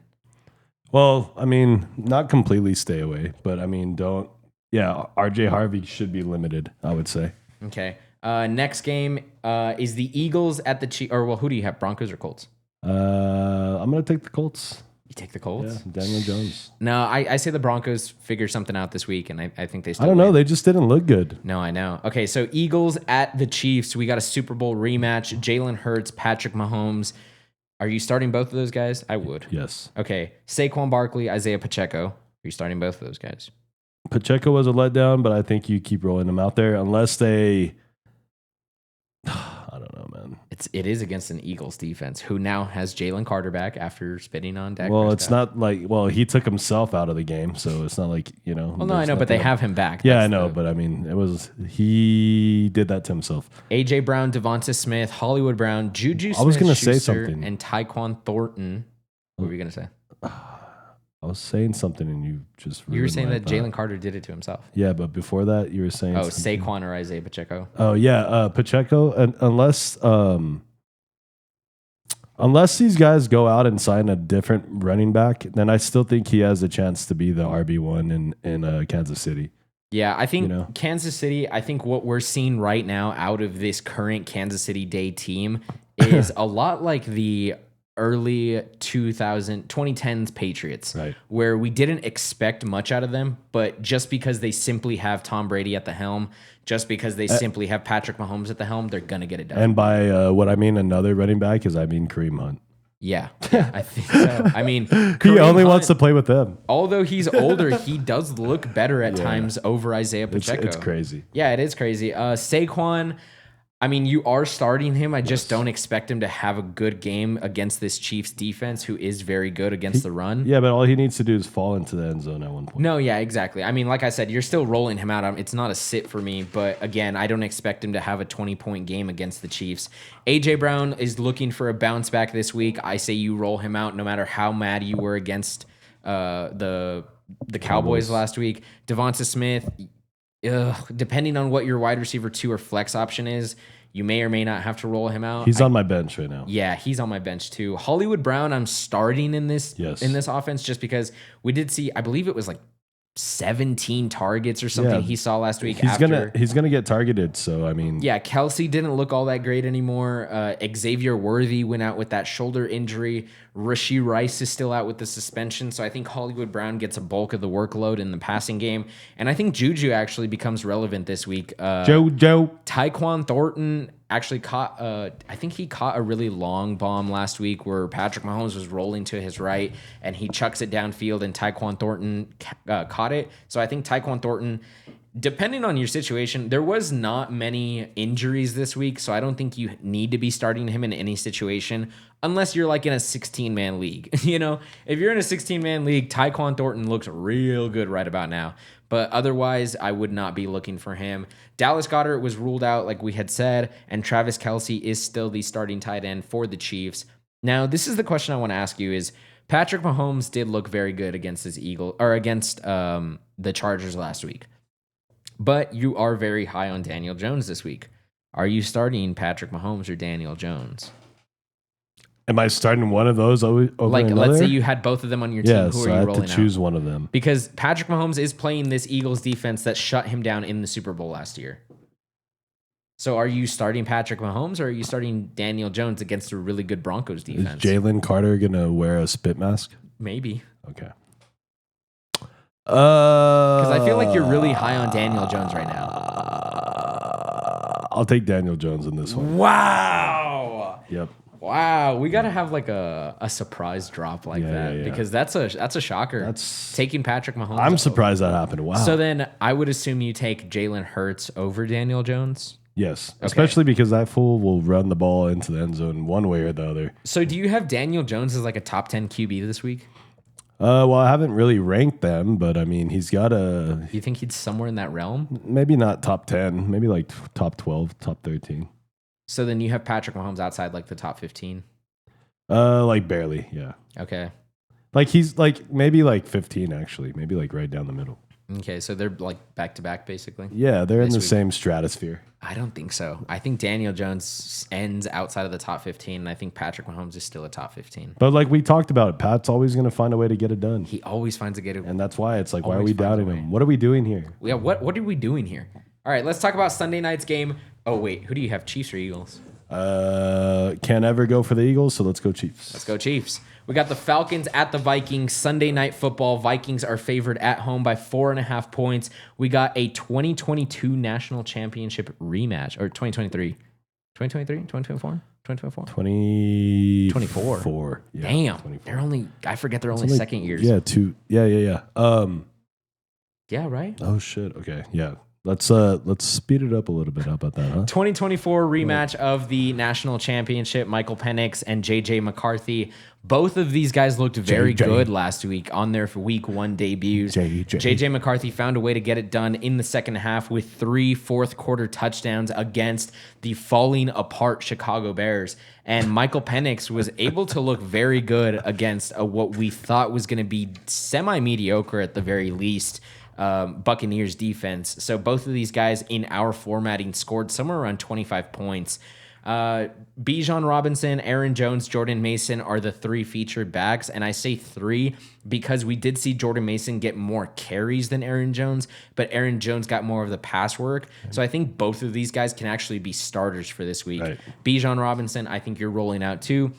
Well, I mean, not completely stay away, but I mean, don't. Yeah, RJ Harvey should be limited, I would say. Okay. Next game is the Eagles at the Chiefs. Or, well, who do you have, Broncos or Colts? I'm going to take the Colts. You take the Colts? Yeah, Daniel Jones. No, I say the Broncos figure something out this week, and I think they still I don't know. win. They just didn't look good. No, I know. Okay, so Eagles at the Chiefs. We got a Super Bowl rematch. Jalen Hurts, Patrick Mahomes. Are you starting both of those guys? I would. Yes. Okay, Saquon Barkley, Isaiah Pacheco. Are you starting both of those guys? Pacheco was a letdown, but I think you keep rolling them out there unless they... I don't know, man. It is against an Eagles defense who now has Jalen Carter back after spitting on Dak Well, Prescott. it's not like... Well, he took himself out of the game, so it's not like, you know... Well, no, I know, but they have him back. Yeah, That's I know, but I mean, it was... He did that to himself. A.J. Brown, Devonta Smith, Hollywood Brown, Juju Smith, I was going to say something. and Tyquan Thornton. What were you going to say? I was saying something and you just... You were saying that Jalen Jalen Carter did it to himself. Yeah, but before that, you were saying... Oh, something. Saquon or Isaiah Pacheco. Oh, yeah, Pacheco, unless these guys go out and sign a different running back, then I still think he has a chance to be the RB1 in Kansas City. Yeah, I think Kansas City, I think what we're seeing right now out of this current Kansas City Day team is a lot like the early 2010s Patriots, right, where we didn't expect much out of them, but just because they simply have Tom Brady at the helm, just because they simply have Patrick Mahomes at the helm, they're going to get it done. And by what I mean another running back is I mean Kareem Hunt. Yeah, I think so. I mean, he only wants to play with them. Although he's older, he does look better at times over Isaiah Pacheco. It's crazy. Yeah, it is crazy. Saquon, I mean, you are starting him. I just don't expect him to have a good game against this Chiefs defense, who is very good against the run. Yeah, but all he needs to do is fall into the end zone at one point. No, yeah, exactly. I mean, like I said, you're still rolling him out. It's not a sit for me, but again, I don't expect him to have a 20-point game against the Chiefs. A.J. Brown is looking for a bounce back this week. I say you roll him out no matter how mad you were against the Cowboys last week. Devonta Smith, depending on what your wide receiver 2 or flex option is, you may or may not have to roll him out. He's on my bench right now. Yeah, he's on my bench too. Hollywood Brown, I'm starting in this offense just because we did see, I believe it was like 17 targets or something he saw last week. He's gonna get targeted. So I mean, yeah, Kelsey didn't look all that great anymore. Xavier Worthy went out with that shoulder injury. Rashee Rice is still out with the suspension. So I think Hollywood Brown gets a bulk of the workload in the passing game. And I think Juju actually becomes relevant this week. Tyquan Thornton actually caught, I think he caught a really long bomb last week where Patrick Mahomes was rolling to his right and he chucks it downfield and Tyquan Thornton caught it. So I think Tyquan Thornton, depending on your situation, there was not many injuries this week, so I don't think you need to be starting him in any situation unless you're like in a 16-man league. You know, if you're in a 16-man league, Tyquan Thornton looks real good right about now. But otherwise, I would not be looking for him. Dallas Goedert was ruled out, like we had said, and Travis Kelce is still the starting tight end for the Chiefs. Now, this is the question I want to ask you: is Patrick Mahomes did look very good against against the Chargers last week, but you are very high on Daniel Jones this week. Are you starting Patrick Mahomes or Daniel Jones? Am I starting one of those over like, another? let's say you had both of them on your team. Who are you I have rolling to choose out? one of them. Because Patrick Mahomes is playing this Eagles defense that shut him down in the Super Bowl last year. So are you starting Patrick Mahomes or are you starting Daniel Jones against a really good Broncos defense? Is Jalen Carter going to wear a spit mask? Maybe. Okay. Because I feel like you're really high on Daniel Jones right now. I'll take Daniel Jones in this one. Wow. Yep. Wow, we got to have like a surprise drop like that because that's a shocker. That's taking Patrick Mahomes. I'm surprised that happened. Wow. So then I would assume you take Jalen Hurts over Daniel Jones. Yes, especially because that fool will run the ball into the end zone one way or the other. So do you have Daniel Jones as like a top 10 QB this week? Well, I haven't really ranked them, but I mean, he's got a. You think he's somewhere in that realm? Maybe not top 10, maybe like top 12, top 13. So then you have Patrick Mahomes outside like the top 15? Like barely, yeah. Okay. Like he's like maybe like 15 actually, maybe like right down the middle. Okay, so they're like back to back basically. Yeah, they're in the week. same stratosphere. I don't think so. I think Daniel Jones ends outside of the top 15, and I think Patrick Mahomes is still a top 15. But like we talked about, Pat's always going to find a way to get it done. He always finds a way to. And that's why it's like, why are Always we finds a doubting way. him? What are we doing here? Yeah, what are we doing here? All right, let's talk about Sunday night's game. Oh wait, who do you have? Chiefs or Eagles? Can't ever go for the Eagles, so let's go Chiefs. Let's go Chiefs. We got the Falcons at the Vikings. Sunday night football. Vikings are favored at home by 4.5 points. We got a 2022 national championship rematch, or 2023. 2023? 2024? 2024? 24. Yeah, Damn. 24. They're only, I forget they're only like- second years. Yeah, two. Yeah. Yeah, right? Oh shit. Okay. Yeah. Let's speed it up a little bit. How about that, huh? 2024 rematch of the national championship. Michael Penix and JJ McCarthy. Both of these guys looked very good last week on their week one debuts. JJ McCarthy found a way to get it done in the second half with 3 fourth quarter touchdowns against the falling apart Chicago Bears. And Michael Penix was able to look very good against what we thought was going to be semi-mediocre at the very least. Buccaneers defense. So both of these guys in our formatting scored somewhere around 25 points. Bijan Robinson, Aaron Jones, Jordan Mason are the 3 featured backs. And I say 3 because we did see Jordan Mason get more carries than Aaron Jones, but Aaron Jones got more of the pass work. So I think both of these guys can actually be starters for this week. Right. Bijan Robinson, I think you're rolling out too.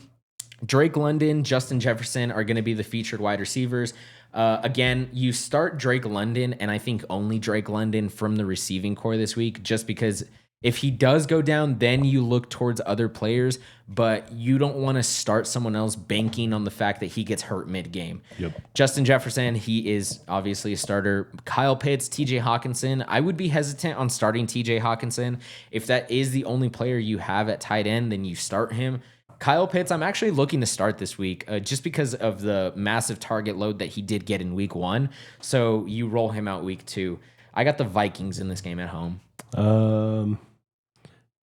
Drake London, Justin Jefferson are going to be the featured wide receivers. Again, you start Drake London, and I think only Drake London from the receiving core this week, just because if he does go down, then you look towards other players, but you don't want to start someone else banking on the fact that he gets hurt mid-game. Yep. Justin Jefferson, he is obviously a starter. Kyle Pitts, TJ Hawkinson. I would be hesitant on starting TJ Hawkinson. If that is the only player you have at tight end, then you start him. Kyle Pitts, I'm actually looking to start this week just because of the massive target load that he did get in week 1. So you roll him out week 2. I got the Vikings in this game at home.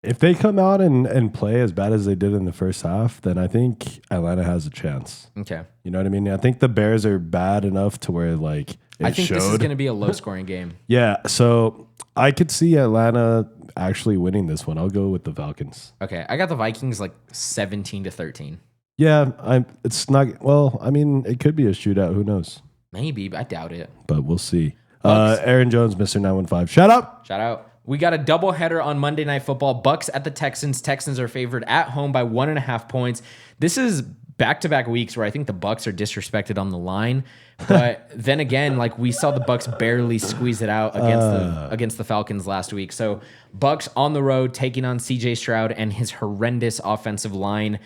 If they come out and play as bad as they did in the first half, then I think Atlanta has a chance. Okay. You know what I mean? I think the Bears are bad enough to where like I think this is going to be a low-scoring game. Yeah, so I could see Atlanta actually winning this one. I'll go with the Falcons. Okay, I got the Vikings like 17-13. Yeah, it's not. Well, I mean, it could be a shootout. Who knows? Maybe, but I doubt it. But we'll see. Aaron Jones, Mr. 915. Shout out. Shout out. We got a doubleheader on Monday Night Football. Bucs at the Texans. Texans are favored at home by 1.5 points. This is back-to-back weeks where I think the Bucs are disrespected on the line. But then again, like we saw the Bucs barely squeeze it out against the Falcons last week. So Bucs on the road taking on CJ Stroud and his horrendous offensive line.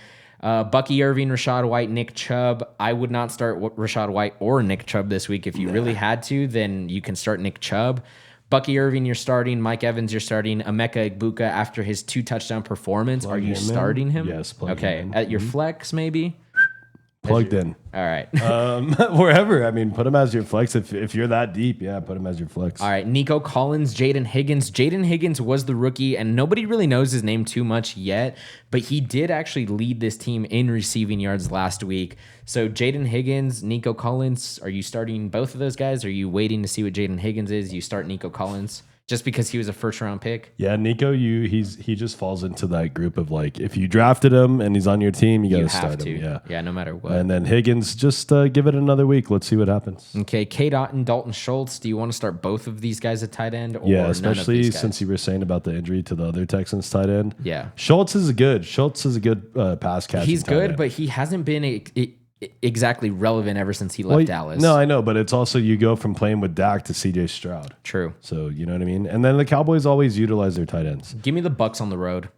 Bucky Irving, Rashad White, Nick Chubb. I would not start Rashad White or Nick Chubb this week. If you really had to, then you can start Nick Chubb. Bucky Irving, you're starting. Mike Evans, you're starting. Emeka Egbuka, after his 2-touchdown performance, are you starting him? Yes, okay. At your flex, maybe? Plugged in. All right. Wherever. I mean, put him as your flex. If you're that deep, yeah, put him as your flex. All right. Nico Collins, Jaden Higgins. Jaden Higgins was the rookie, and nobody really knows his name too much yet, but he did actually lead this team in receiving yards last week. So Jaden Higgins, Nico Collins, are you starting both of those guys? Or are you waiting to see what Jaden Higgins is? You start Nico Collins just because he was a first-round pick? Yeah, Nico, he just falls into that group of like, if you drafted him and he's on your team, you got to start him. Yeah, no matter what. And then Higgins, just give it another week. Let's see what happens. Okay, K. Dot and Dalton Schultz. Do you want to start both of these guys at tight end? Or yeah, especially since you were saying about the injury to the other Texans tight end. Yeah, Schultz is good pass catching. He's good, but he hasn't been exactly relevant ever since he left Dallas. No, I know, but it's also you go from playing with Dak to CJ Stroud. True. So you know what I mean? And then the Cowboys always utilize their tight ends. Give me the Bucs on the road.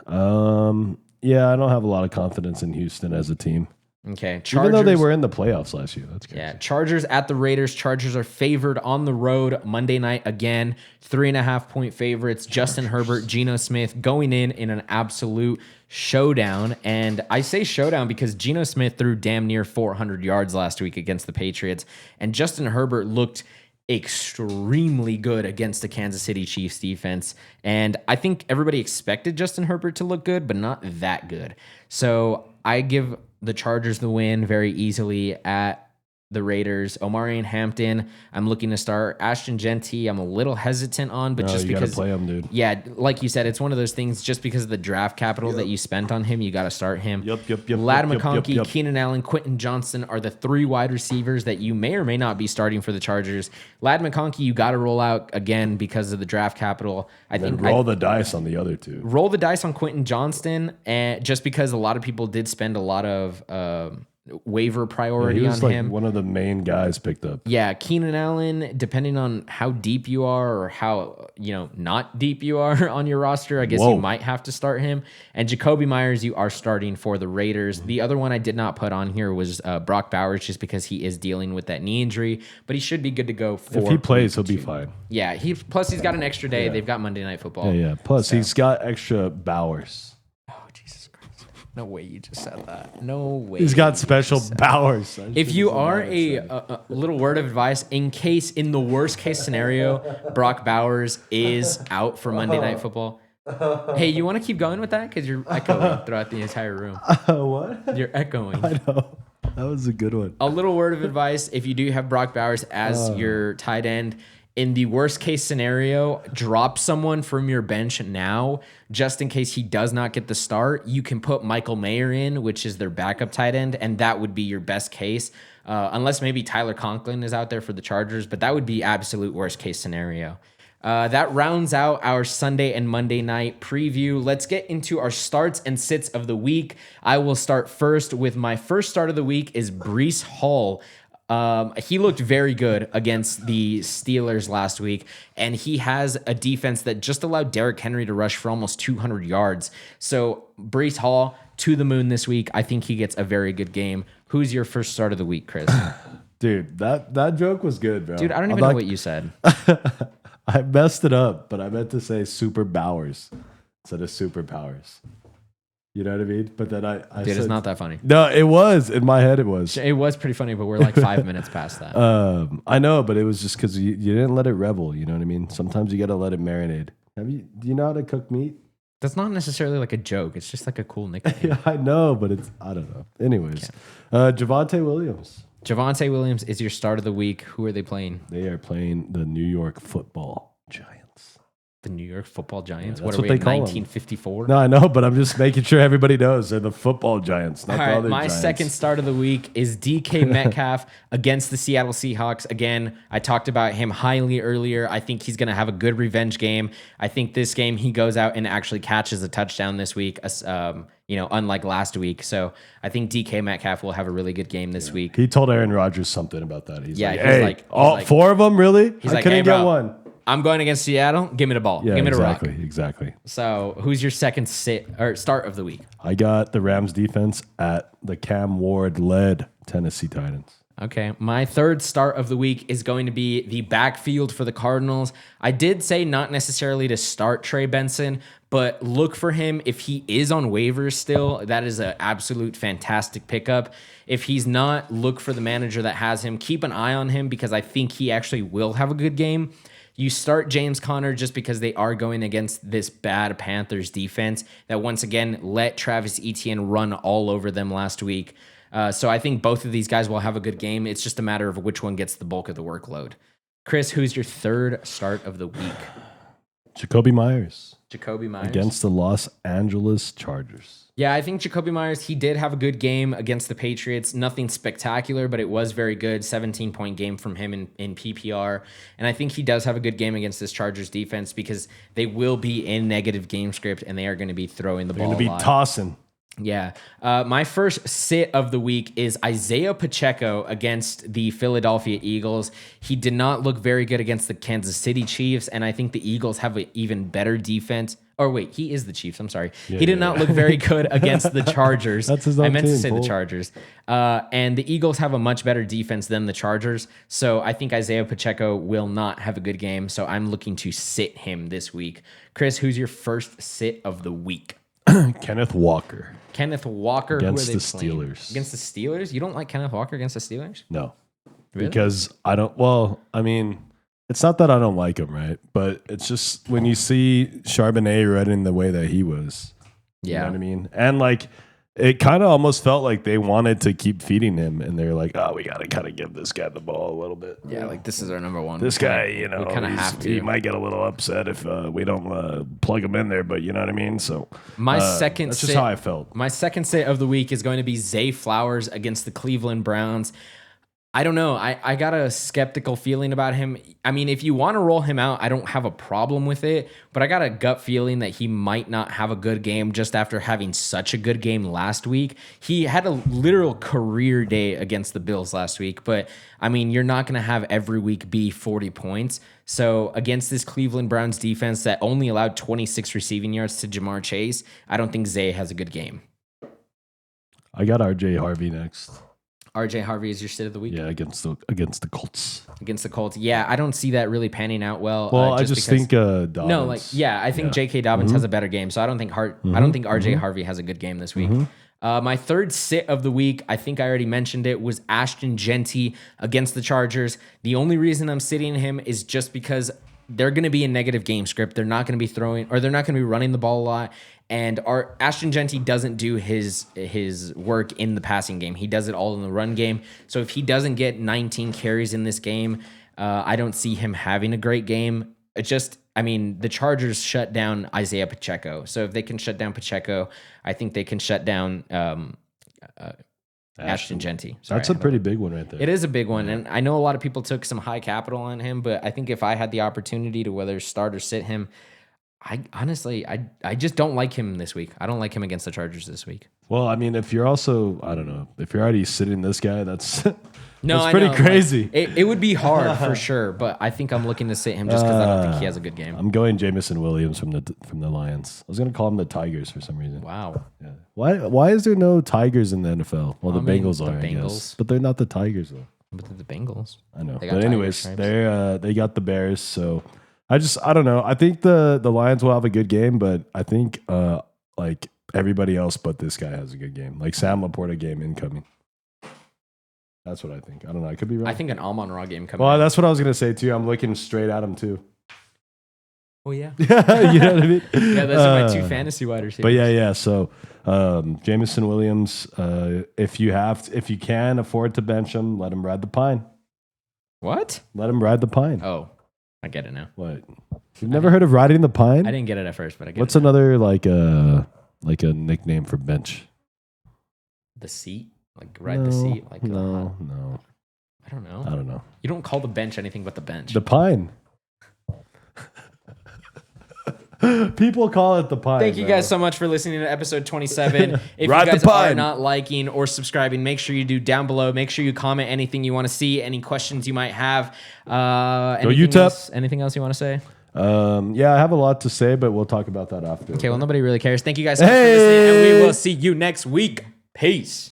Yeah, I don't have a lot of confidence in Houston as a team. Okay. Chargers, even though they were in the playoffs last year. That's crazy. Yeah. Chargers at the Raiders. Chargers are favored on the road Monday night again. 3.5-point favorites. Justin Herbert, Geno Smith going in an absolute showdown. And I say showdown because Geno Smith threw damn near 400 yards last week against the Patriots. And Justin Herbert looked extremely good against the Kansas City Chiefs defense. And I think everybody expected Justin Herbert to look good, but not that good. So I give the Chargers the win very easily at the Raiders. Omarion Hampton, I'm looking to start. Ashton Genty, I'm a little hesitant on, but just you because gotta play him, dude. Yeah, like you said, it's one of those things. Just because of the draft capital that you spent on him, you got to start him. Yep. Ladd McConkey, Keenan Allen, Quentin Johnston are the 3 wide receivers that you may or may not be starting for the Chargers. Ladd McConkey, you got to roll out again because of the draft capital. I think roll the dice on the other two. Roll the dice on Quentin Johnston, and just because a lot of people did spend a lot of waiver priority he was on like him. One of the main guys picked up. Yeah, Keenan Allen, depending on how deep you are or how not deep you are on your roster, I guess you might have to start him. And Jacoby Myers, you are starting for the Raiders. The other one I did not put on here was Brock Bowers, just because he is dealing with that knee injury, but he should be good to go for. If he plays, he'll be fine. Yeah, he's got an extra day. Yeah. They've got Monday Night Football. Yeah. Plus, he's got extra Bowers. No way you just said that. No way. He's got special powers. If you are a little word of advice, in the worst case scenario, Brock Bowers is out for Monday Night Football. Hey, you want to keep going with that? Because you're echoing throughout the entire room. What? You're echoing. I know. That was a good one. A little word of advice. If you do have Brock Bowers as your tight end, in the worst case scenario, drop someone from your bench now, just in case he does not get the start. You can put Michael Mayer in, which is their backup tight end, and that would be your best case. Unless maybe Tyler Conklin is out there for the Chargers, but that would be absolute worst case scenario. That rounds out our Sunday and Monday night preview. Let's get into our starts and sits of the week. I will start first with my first start of the week is Breece Hall. He looked very good against the Steelers last week, and he has a defense that just allowed Derrick Henry to rush for almost 200 yards. So Breece Hall to the moon this week. I think he gets a very good game. Who's your first start of the week, Chris? Dude, that joke was good, bro. Dude, I don't even know what you said. I messed it up, but I meant to say Super Bowers instead of Superpowers. You know what I mean? But then I Dude, said, it's not that funny. No, it was. In my head, it was. It was pretty funny, but we're like 5 minutes past that. I know, but it was just because you didn't let it revel. You know what I mean? Sometimes you got to let it marinate. Do you know how to cook meat? That's not necessarily like a joke. It's just like a cool nickname. Yeah, I know, but I don't know. Anyways, Javonte Williams. Javonte Williams is your start of the week. Who are they playing? They are playing the New York Football Giants. The New York Football Giants. Yeah, that's what are what we they in call 1954? No, I know, but I'm just making sure everybody knows they're the football Giants, not All the right, other my Giants. second start of the week is DK Metcalf against the Seattle Seahawks. Again, I talked about him highly earlier. I think he's going to have a good revenge game. I think this game he goes out and actually catches a touchdown this week, unlike last week. So I think DK Metcalf will have a really good game this week. He told Aaron Rodgers something about that. He's like, He's hey, like- all four of them, really? He's I like, couldn't hey, get bro, one. I'm going against Seattle. Give me the ball. Yeah, Give me the rock. exactly. So who's your second start of the week? I got the Rams defense at the Cam Ward-led Tennessee Titans. Okay, my third start of the week is going to be the backfield for the Cardinals. I did say not necessarily to start Trey Benson, but look for him if he is on waivers still. That is an absolute fantastic pickup. If he's not, look for the manager that has him. Keep an eye on him because I think he actually will have a good game. You start James Conner just because they are going against this bad Panthers defense that once again let Travis Etienne run all over them last week. So I think both of these guys will have a good game. It's just a matter of which one gets the bulk of the workload. Chris, who's your third start of the week? Jacoby Myers Jacoby Myers. against the Los Angeles Chargers. Yeah, I think Jacoby Myers, he did have a good game against the Patriots. Nothing spectacular, but it was very good. 17-point game from him in PPR. And I think he does have a good game against this Chargers defense because they will be in negative game script and they are going to be throwing the ball Going to be a lot. tossing. Yeah. My first sit of the week is Isaiah Pacheco against the Philadelphia Eagles. He did not look very good against the Kansas City Chiefs, and I think the Eagles have an even better defense. Or wait, he is the Chiefs. I'm sorry. He did not look very good against the Chargers. That's his own I meant to team, say Paul. the Chargers. And the Eagles have a much better defense than the Chargers. So I think Isaiah Pacheco will not have a good game. So I'm looking to sit him this week. Chris, who's your first sit of the week? Kenneth Walker. Kenneth Walker Against who are they the playing? Steelers. Against the Steelers? You don't like Kenneth Walker against the Steelers? No. Really? Because I don't, well, I mean, it's not that I don't like him, right? But it's just when you see Charbonnet running the way that he was. You know what I mean? And like, it kind of almost felt like they wanted to keep feeding him. And they're like, oh, we got to kind of give this guy the ball a little bit. Yeah, like this is our number one. This guy, you know, we kind of have to. he might get a little upset if we don't plug him in there, but you know what I mean? So My second that's just sit- how I felt. My second sit of the week is going to be Zay Flowers against the Cleveland Browns. I don't know. I got a skeptical feeling about him. I mean, if you want to roll him out, I don't have a problem with it, but I got a gut feeling that he might not have a good game just after having such a good game last week. He had a literal career day against the Bills last week, but I mean, you're not going to have every week be 40 points. So against this Cleveland Browns defense that only allowed 26 receiving yards to Jamar Chase, I don't think Zay has a good game. I got RJ Harvey next. RJ Harvey is your sit of the week? Yeah, against the Colts. Against the Colts. Yeah, I don't see that really panning out well. Well, I just think Dobbins. No, like I think J.K. Dobbins has a better game, so I don't think RJ Harvey has a good game this week. My third sit of the week, I think I already mentioned it, was Ashton Genty against the Chargers. The only reason I'm sitting him is just because they're going to be in negative game script. They're not going to be throwing, or they're not going to be running the ball a lot. And Ashton Genty doesn't do his work in the passing game. He does it all in the run game. So if he doesn't get 19 carries in this game, I don't see him having a great game. The Chargers shut down Isaiah Pacheco. So if they can shut down Pacheco, I think they can shut down Ashton Genty. Sorry, That's a pretty big one right there. It is a big one. And I know a lot of people took some high capital on him, but I think if I had the opportunity to whether start or sit him, I honestly just don't like him this week. I don't like him against the Chargers this week. Well, I mean, if you're also, I don't know, if you're already sitting this guy, that's No, that's I pretty know, crazy. Like, it would be hard for sure, but I think I'm looking to sit him just because I don't think he has a good game. I'm going Jamison Williams from the Lions. I was going to call him the Tigers for some reason. Wow. Yeah. Why is there no Tigers in the NFL? Well, the I mean, Bengals the are, I Bengals. guess. But they're not the Tigers, though. But they're the Bengals. I know. They got But anyways, tiger they got the Bears, so I don't know. I think the Lions will have a good game, but I think like everybody else but this guy has a good game. Like Sam Laporta game incoming. That's what I think. I don't know. I could be wrong. I think an Amon-Ra game coming. Well, that's what I was gonna say too. I'm looking straight at him too. Oh yeah. You know what I mean? Yeah, those are my two fantasy wide receivers. But yeah. So Jamison Williams, if you can afford to bench him, let him ride the pine. What? Let him ride the pine. Oh. I get it now. What? You've never heard of riding the pine? I didn't get it at first, but I get What's it now. another like a nickname for bench? The seat? Like ride the seat? Like no. I don't know. I don't know. You don't call the bench anything but the bench. The pine. People call it the pine. Thank you guys so much for listening to episode 27. If Ride you guys the are pine. not liking or subscribing, make sure you do down below. Make sure you comment anything you want to see, any questions you might have. Anything else you want to say? Yeah, I have a lot to say, but we'll talk about that after. Okay, well, nobody really cares. Thank you guys so much for listening, and we will see you next week. Peace.